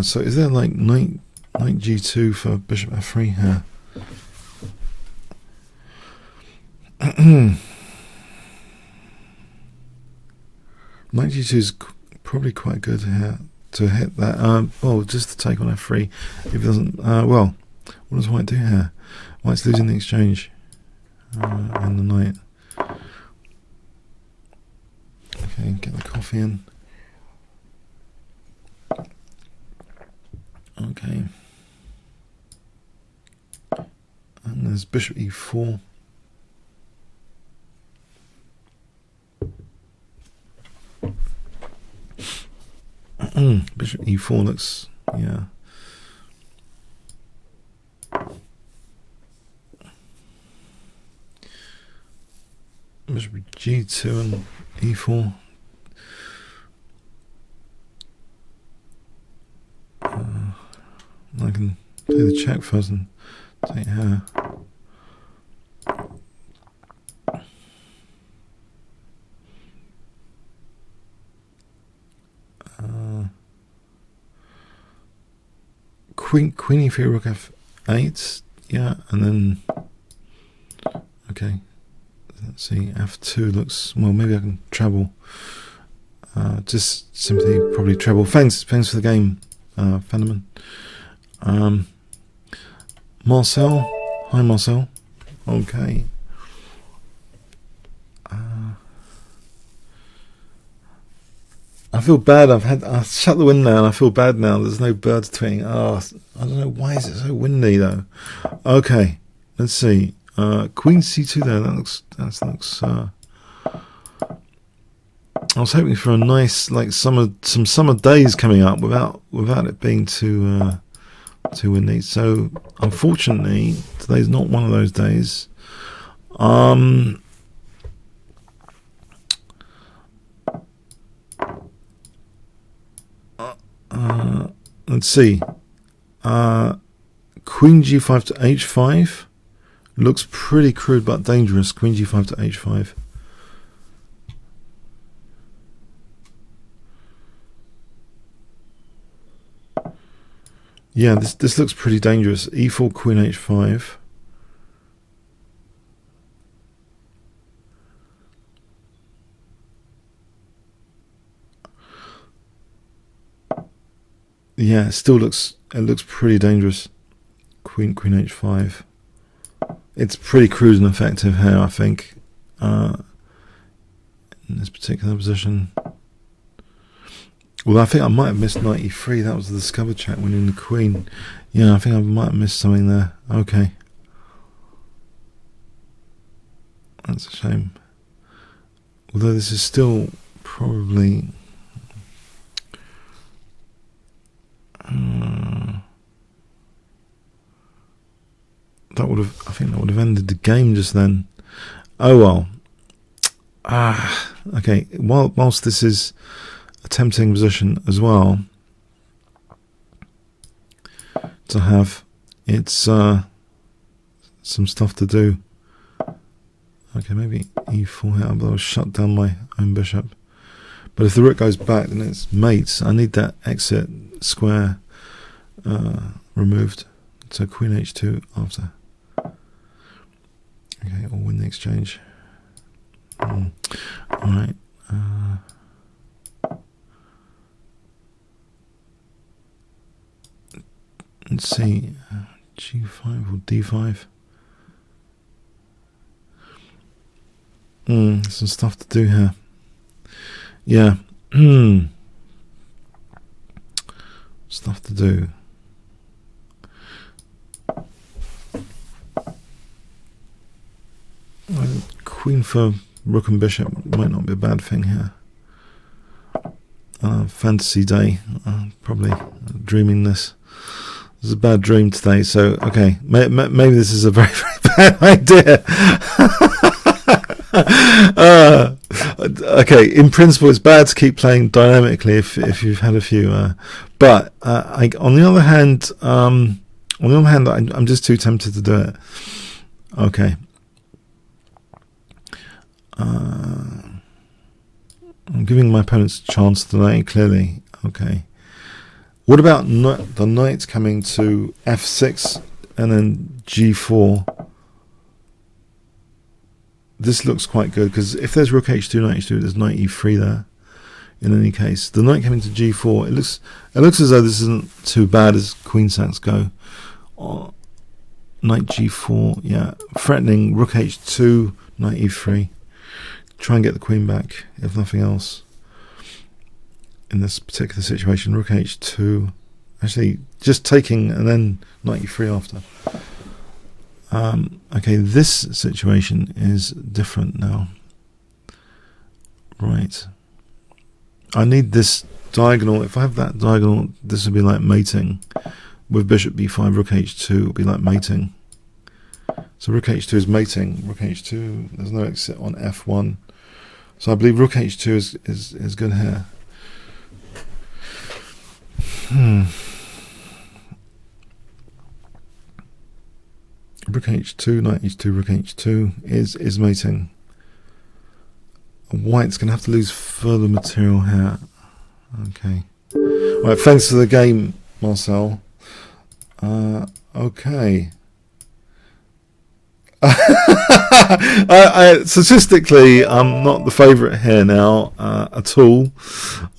So is there like knight g2 for bishop f3 here? Knight g2 is probably quite good here to hit that. Well, just to take on f3. If it doesn't, well, what does white do here? White's losing the exchange and the knight. Okay, get the coffee in. Okay. And there's bishop e4. Bishop e4 looks, yeah. Bishop g2 and e4. I can play the check first and take her. Queen e3, rook f8, yeah, and then okay. Let's see, f2 looks, well, maybe I can treble. Just simply probably treble. Thanks for the game, Fenneman. Marcel, hi Marcel. Okay. I feel bad. I shut the window and I feel bad now. There's no birds tweeting. Oh, I don't know why is it so windy though. Okay, let's see. Queen c2 there. That looks. I was hoping for a nice some summer days coming up without it being too windy. So unfortunately, today's not one of those days. Let's see. Queen g5 to h5 looks pretty crude but dangerous. Queen g5 to h5. Yeah, this looks pretty dangerous. e4, queen h5. Yeah, it looks pretty dangerous. Queen h5. It's pretty crude and effective here, I think, in this particular position. Well, I think I might have missed knight e3. That was the discovered check winning the queen. Yeah, I think I might have missed something there. Okay. That's a shame. Although this is still probably... I think that would have ended the game just then. Oh well. Okay. Whilst this is a tempting position as well to have, it's some stuff to do. Okay, maybe e4 here, but I'll shut down my own bishop. But if the rook goes back, then it's mates. I need that exit square removed. So queen h2 after. Okay, or win the exchange. All right. Let's see, G5 or D5. Some stuff to do here. Yeah. Stuff to do. Queen for rook and bishop might not be a bad thing here. Fantasy day. Probably dreaming this. This is a bad dream today, so okay, maybe this is a very, very bad idea. Okay, in principle, it's bad to keep playing dynamically if you've had a few. But on the other hand, I'm just too tempted to do it. Okay. I'm giving my opponents a chance today, clearly. Okay. What about the knight coming to f6 and then g4? This looks quite good, because if there's rook h2, knight h2, there's knight e3 there. In any case, the knight coming to g4, it looks as though this isn't too bad as queen sacks go. Knight g4, yeah, threatening rook h2, knight e3. Try and get the queen back, if nothing else. In this particular situation, rook h2, actually just taking and then knight e3 after. Okay, this situation is different now. Right. I need this diagonal. If I have that diagonal, this would be like mating. With bishop b5, rook h2 would be like mating. So rook h2 is mating. Rook h2, there's no exit on f1. So I believe rook h2 is good here. Rook h2, knight h2, rook h2 is mating. White's going to have to lose further material here. Okay. Right, thanks for the game, Marcel. Okay. Statistically, I'm not the favourite here now at all.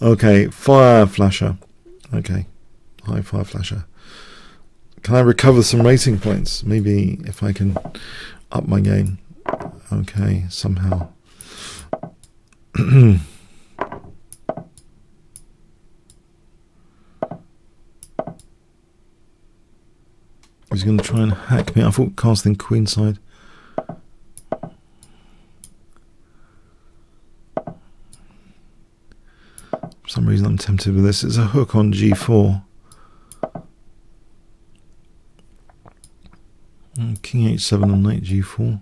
Okay, fire flasher. Okay, high fire flasher. Can I recover some rating points? Maybe if I can up my game. Okay, somehow. He's going to try and hack me. I thought casting queenside. For some reason I'm tempted with this. It's a hook on g4. King h7 on knight g4.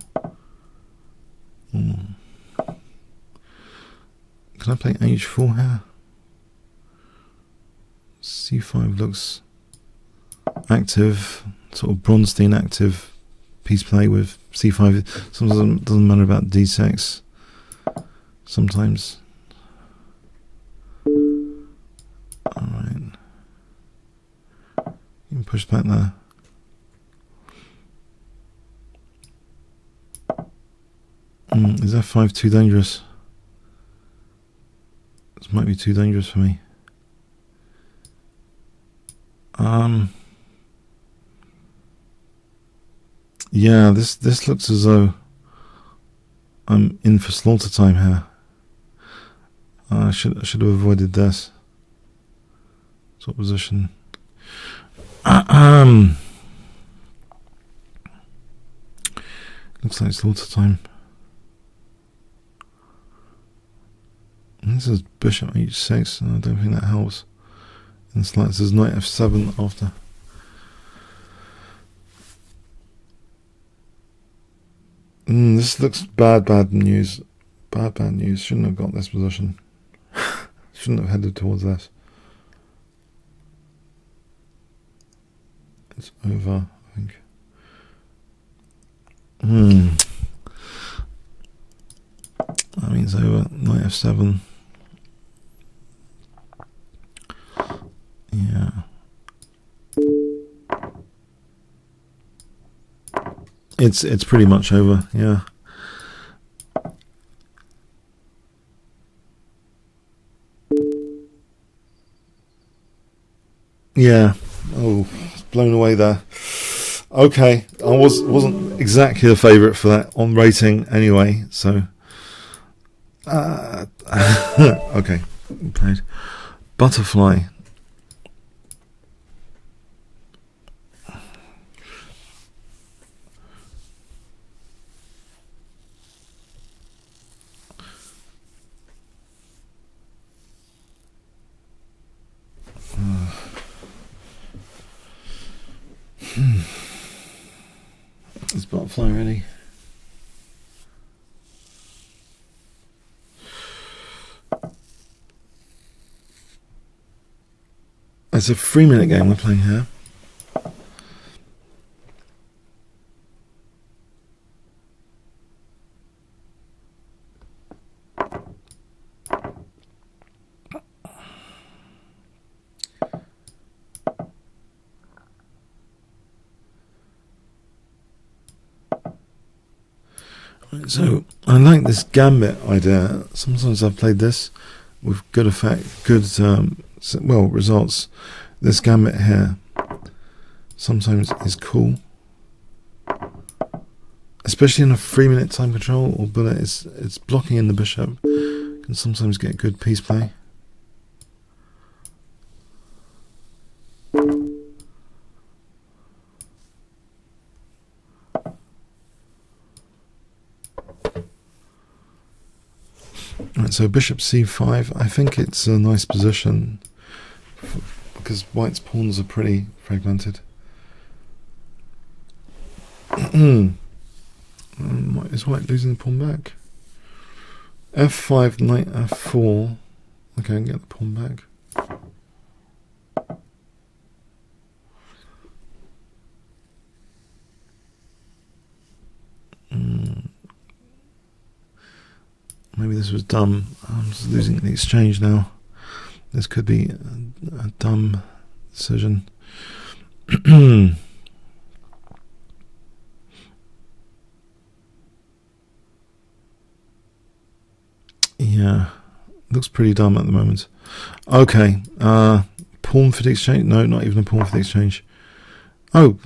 Can I play h4 here? c5 looks active, sort of Bronstein active piece play with c5. Sometimes it doesn't matter about d6. Sometimes. Alright. You can push back there. Is f5 too dangerous? This might be too dangerous for me. Yeah, this looks as though I'm in for slaughter time here. I should have avoided this sort of position. Looks like slaughter time. This is bishop h6, and I don't think that helps. And it's like this is knight f7 after. This looks bad news. Bad news. Shouldn't have got this position. Shouldn't have headed towards this. It's over, I think. That means over. Knight f7. It's pretty much over, yeah. Yeah. Oh, blown away there. Okay, I wasn't exactly the favourite for that on rating anyway, so okay, played butterfly. Is butterfly ready? It's a 3-minute game we're playing here. So I like this gambit idea. Sometimes I've played this with good effect, good well results. This gambit here sometimes is cool, especially in a 3-minute time control or bullet. It's blocking in the bishop. Can sometimes get good piece play. Right, so bishop c5. I think it's a nice position because white's pawns are pretty fragmented. Is white losing the pawn back? f5, knight f4. Okay, I can get the pawn back. Maybe this was dumb. I'm just losing the exchange now. This could be a dumb decision. Yeah, looks pretty dumb at the moment. Okay, pawn for the exchange. No, not even a pawn for the exchange. Oh,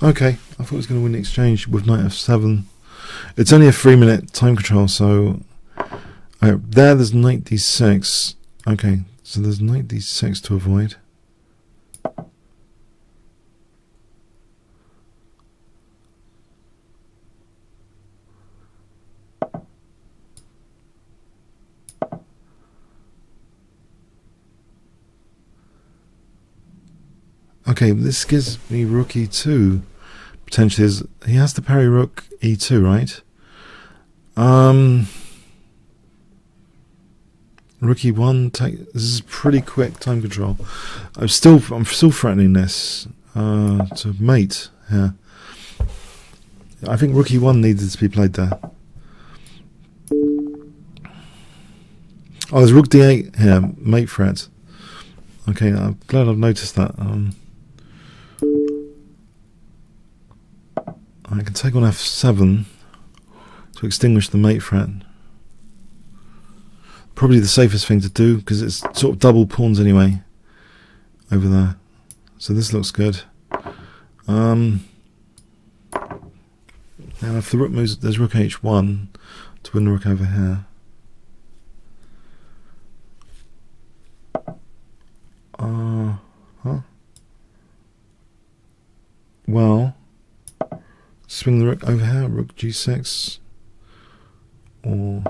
okay. I thought it was going to win the exchange with knight f7. It's only a 3-minute time control, so there's knight d6. Okay, so there's knight d6 to avoid. Okay, this gives me rook e2. Potentially, he has to parry rook e2, right? Rook e1. This is pretty quick time control. I'm still threatening this to mate here. I think rook e1 needed to be played there. Oh, there's rook d8 here, mate threat. Okay, I'm glad I've noticed that. I can take on f7 to extinguish the mate threat. Probably the safest thing to do because it's sort of double pawns anyway over there. So this looks good. Now if the rook moves, there's rook h1 to win the rook over here. Well, swing the rook over here, rook g6, or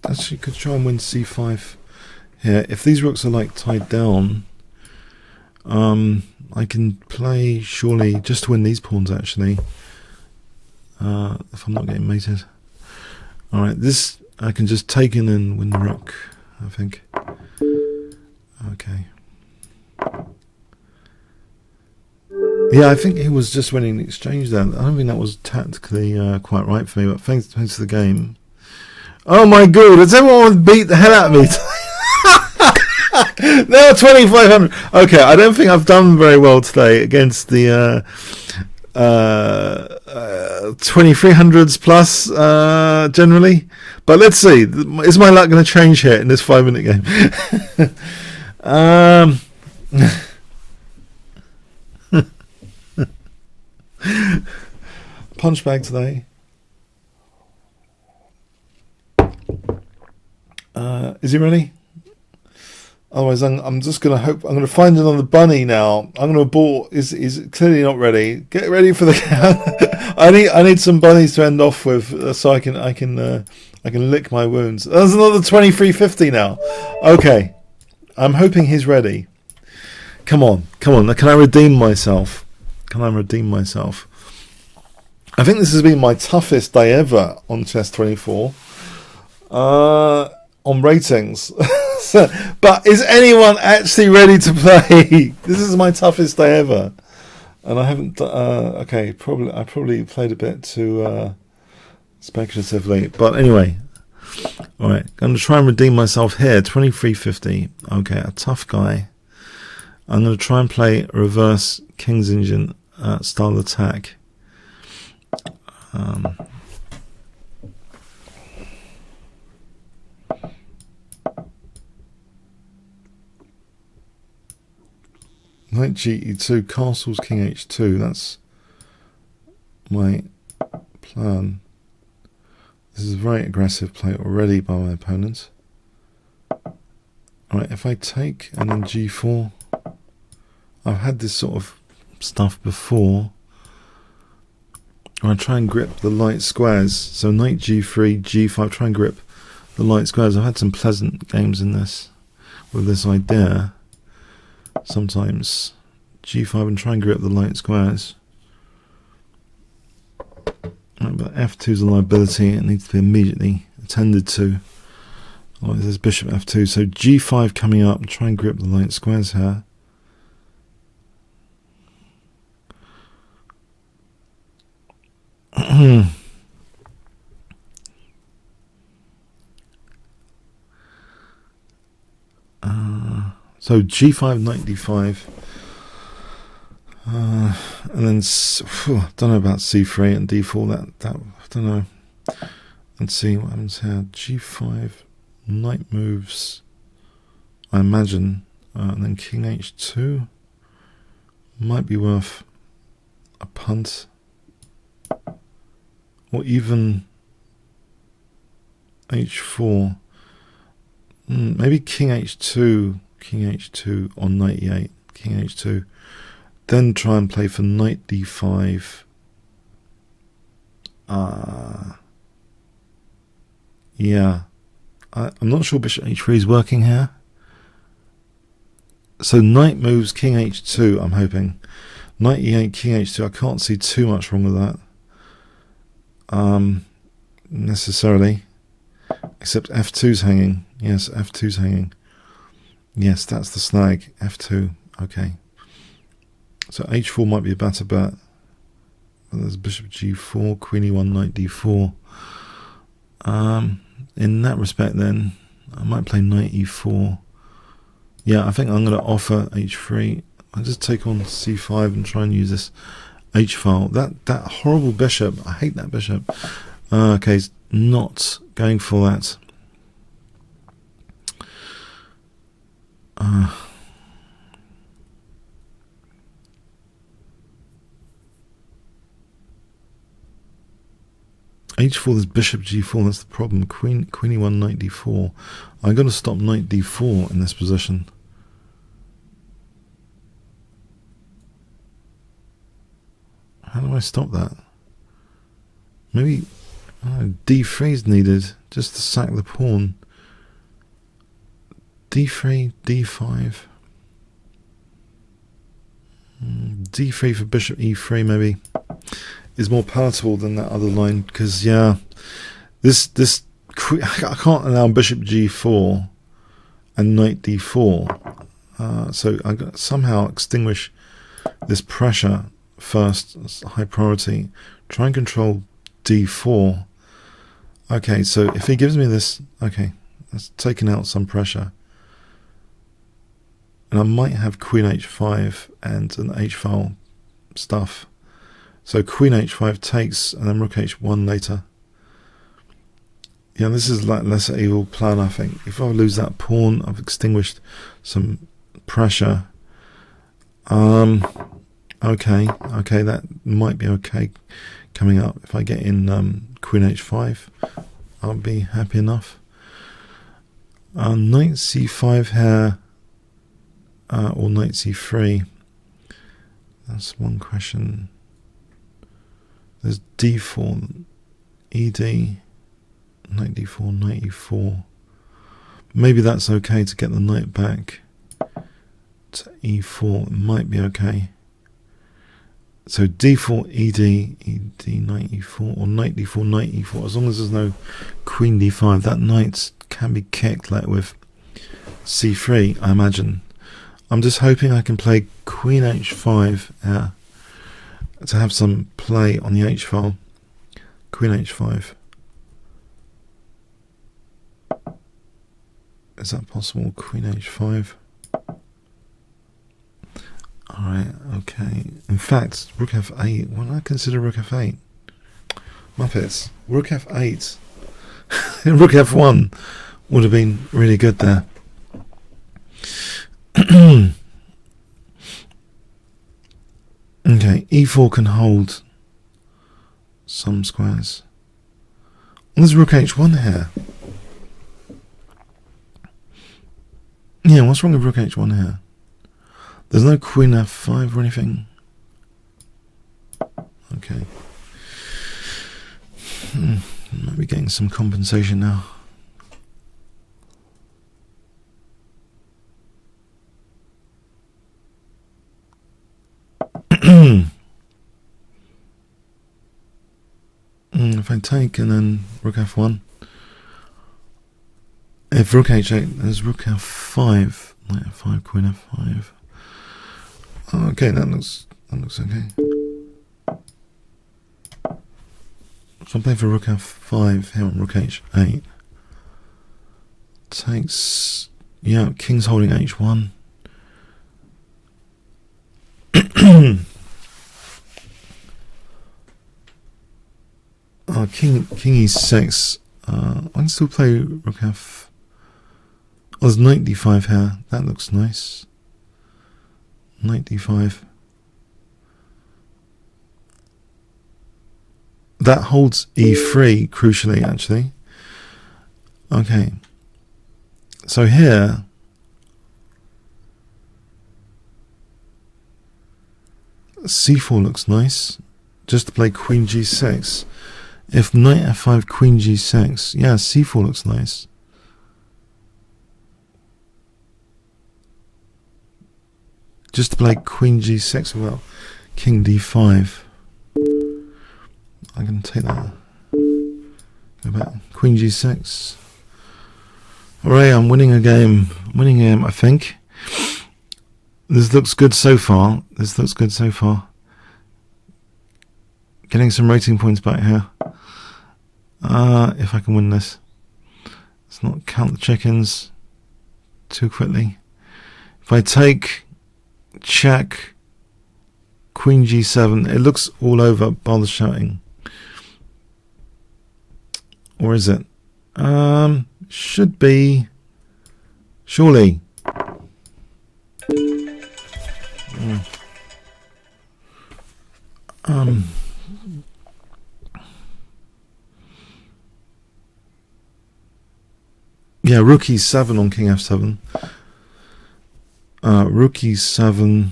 actually could try and win c5 here. If these rooks are like tied down, I can play surely just to win these pawns actually. If I'm not getting mated. Alright, this I can just take in and win the rook, I think. Okay. Yeah, I think he was just winning the exchange there. I don't think that was tactically quite right for me, but thanks to the game. Oh my god, does everyone beat the hell out of me? They're 2,500. Okay, I don't think I've done very well today against the 2300s plus generally. But let's see. Is my luck going to change here in this 5-minute game? Punch bag today. Is he ready? Otherwise, I'm just going to hope. I'm going to find another bunny now. I'm going to abort. Is clearly not ready. Get ready for the count. I need some bunnies to end off with, so I can lick my wounds. There's another 2350 now. Okay, I'm hoping he's ready. Come on. Can I redeem myself? I think this has been my toughest day ever on Chess24. On ratings. But is anyone actually ready to play? This is my toughest day ever. And I haven't... okay, I probably played a bit too speculatively. But anyway. Alright, I'm going to try and redeem myself here. 2350. Okay, a tough guy. I'm going to try and play a reverse King's Engine style attack. Knight G2, castles, King H2. That's my plan. This is a very aggressive play already by my opponent. Alright, if I take and then G4, I've had this sort of stuff before. I try and grip the light squares. So Knight G3, G5, try and grip the light squares. I've had some pleasant games in this with this idea. Sometimes G5 and try and grip the light squares. Right, but F2 is a liability. It needs to be immediately attended to. Oh, there's Bishop F2. So G5 coming up. Try and grip the light squares here. So G5, Knight D5, and then don't know about C3 and D4. That I don't know. Let's see what happens here. G5, Knight moves. I imagine, and then King H2 might be worth a punt, or even H4. Maybe King H2. King H2 on Knight E8, King H2, then try and play for Knight D5. Yeah, I'm not sure Bishop H3 is working here. So Knight moves King H2, I'm hoping. Knight E8, King H2, I can't see too much wrong with that. Necessarily. Except F2's hanging. Yes, F2's hanging. Yes, that's the snag. F2. Okay. So H4 might be a better bet. There's Bishop G4, Queen E1, Knight D4. In that respect, then I might play Knight E4. Yeah, I think I'm going to offer H3. I'll just take on C5 and try and use this H file. That horrible bishop. I hate that bishop. Okay, it's not going for that. H4, there's Bishop G4, that's the problem. Queen E1, Knight D4. I'm going to stop Knight D4 in this position. How do I stop that? Maybe D3 is needed just to sack the pawn. D3, D5. D3 for Bishop E3 maybe is more palatable than that other line, because yeah, this I can't allow Bishop G4 and Knight D4. So I got somehow extinguish this pressure first. It's high priority. Try and control D4. Okay, so if he gives me this, okay, that's taken out some pressure. And I might have Queen H5 and an H file stuff. So queen h5 takes, and then rook h1 later. Yeah, this is like lesser evil plan, I think. If I lose that pawn, I've extinguished some pressure. Okay, that might be okay coming up. If I get in queen h5, I'll be happy enough. Knight c5 here, or knight c3. That's one question. There's d4, ed, knight d4, knight e4. Maybe that's okay to get the knight back to e4. It might be okay. So d4, ed, knight e4, or knight d4, knight e4. As long as there's no queen d5, that knight can be kicked like with c3, I imagine. I'm just hoping I can play queen h5 here to have some play on the h file. Queen h5. Is that possible? Queen h5. Alright, okay. In fact, rook f8. Why don't I consider rook f8? Muppets. Rook f8. Rook f1 would have been really good there. Okay, e4 can hold some squares. There's rook h1 here. Yeah, what's wrong with rook h1 here? There's no queen f5 or anything. Okay. Might be getting some compensation now. If I take and then rook f1. If rook h8, there's rook f5, knight f5, queen f5. Okay, that looks okay. So I'm playing for rook f5 here on rook h8. Takes, yeah, king's holding h1. King e6. I can still play rook f. Oh, there's knight d5 here. That looks nice. Knight d5. That holds e3, crucially, actually. Okay. So here, c4 looks nice. Just to play queen g6. If knight f5, queen g6, yeah, c4 looks nice. Just to play queen g6, well, king d5. I can take that. Go back. Queen g6. Alright, I'm winning a game. I'm winning a game, I think. This looks good so far. Getting some rating points back here. If I can win this. Let's not count the chickens too quickly. If I take, check, queen g7, it looks all over by the shouting. Or is it? Should be. Surely. Yeah, rook e7 on king f7. Rook e7.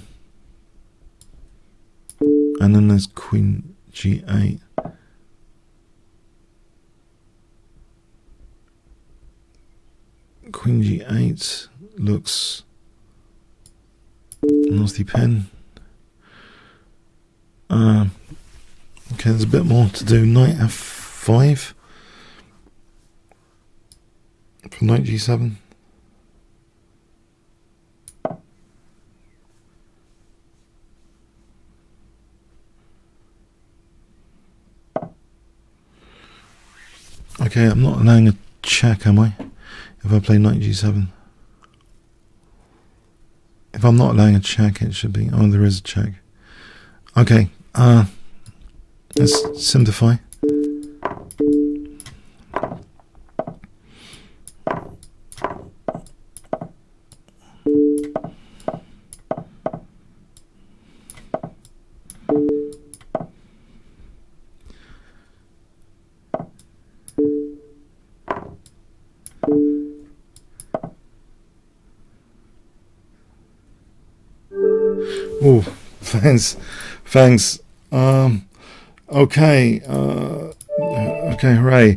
And then there's queen g8. Queen g8 looks nasty pin. Okay, there's a bit more to do. Knight f5 for knight g7. Okay, I'm not allowing a check, am I? If I play knight g7. If I'm not allowing a check, it should be. Oh, there is a check. Okay. Let's simplify. Oh, thanks. Okay, okay, hooray!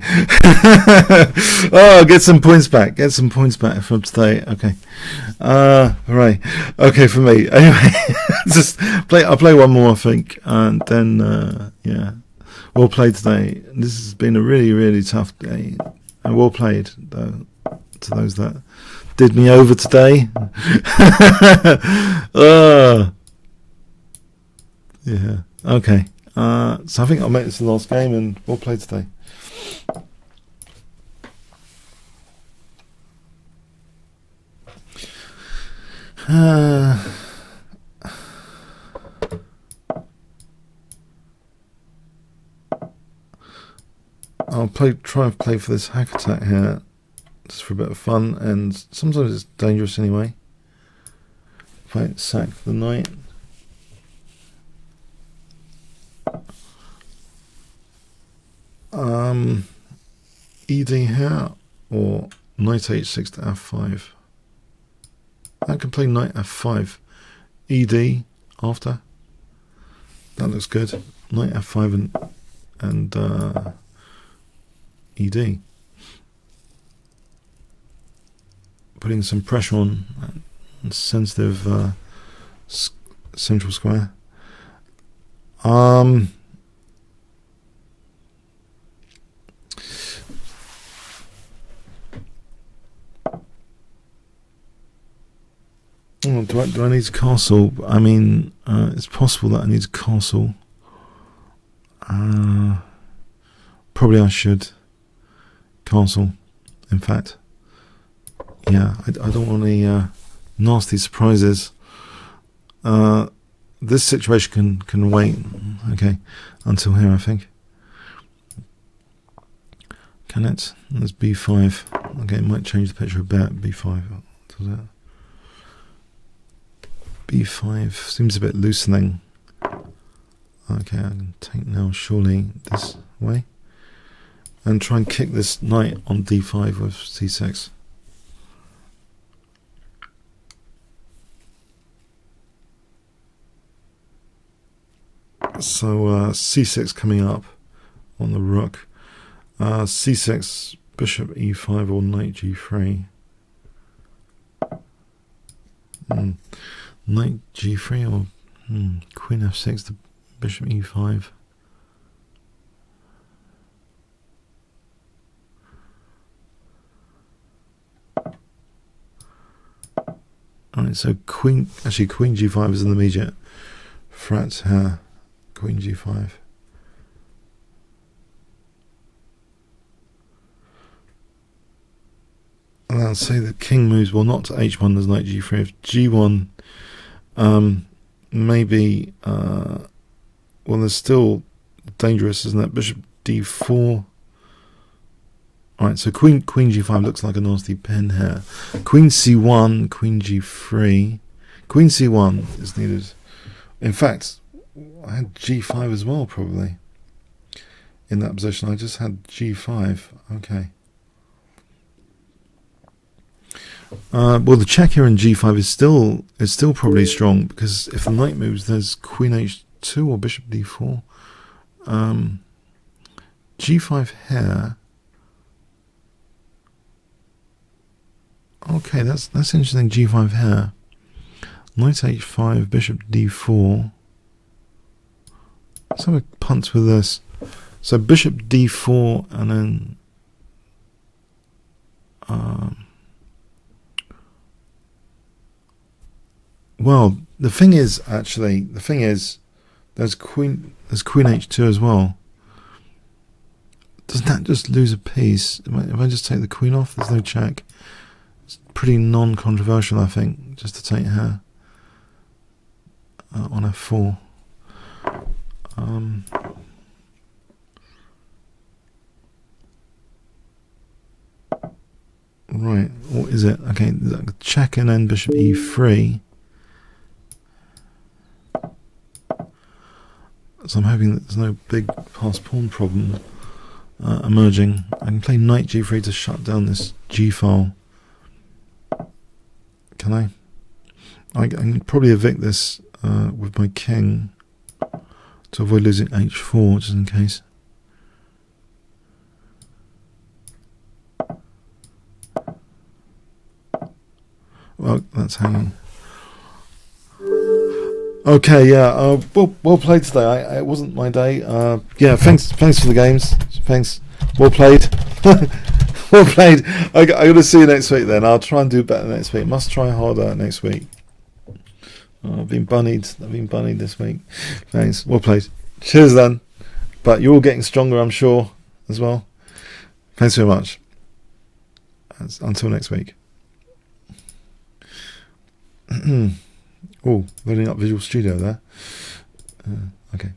Oh, get some points back. Get some points back from today. Okay, hooray! Okay, for me. Anyway, just play. I'll play one more, I think, and then yeah, well played today. This has been a really tough day, and well played though to those that did me over today. Yeah. Okay. So I think I'll make this the last game, and we'll play today. I'll try and play for this hack attack here, just for a bit of fun, and sometimes it's dangerous anyway. Play sack the knight. ED here, or knight h6 to f5. I can play knight f5. ED after. That looks good. Knight f5 and ED. Putting some pressure on sensitive central square. Do I need a castle? I mean, it's possible that I need a castle. Probably I should. Castle, in fact. Yeah, I don't want any nasty surprises. This situation can wait. Okay, until here, I think. Can it? There's b5. Okay, it might change the picture a bit. b5. Does it? b5 seems a bit loosening. Okay, I can take now surely this way and try and kick this knight on d5 with c6. So c6 coming up on the rook. c6, bishop e5 or knight g3. Knight g3 or queen f6 to bishop e5. Alright, so queen g5 is an immediate threat here. Queen g5. And I'll say the king moves, well, not to h1, there's knight g3. If g1, maybe, well, there's still dangerous, isn't it? Bishop d4. Alright, so queen g5 looks like a nasty pin here. Queen c1, queen g3. Queen c1 is needed. In fact, I had g5 as well, probably. In that position, I just had g5. Okay. Well, the check here in g5 is still probably strong, because if the knight moves, there's queen h2 or bishop d4. G5 here. Okay, that's interesting. G5 here. Knight h5, bishop d4. Let's have a punt with this. So bishop d4 and then well, the thing is there's queen h2 as well. Doesn't that just lose a piece? If I just take the queen off, there's no check. It's pretty non-controversial, I think, just to take her on f4. is it? Okay, check and then bishop e3. So I'm hoping that there's no big passed pawn problem emerging. I can play knight g3 to shut down this g file. Can I? I can probably evict this with my king to avoid losing h4, just in case. Well, that's hanging. Okay, yeah. Well played today. It wasn't my day. Yeah, thanks for the games. Thanks. Well played. Well played. I got to see you next week then. I'll try and do better next week. Must try harder next week. I've been bunnied this week. Thanks. Well played. Cheers then. But you're all getting stronger, I'm sure, as well. Thanks very much. Until next week. Oh, loading up Visual Studio there. Okay.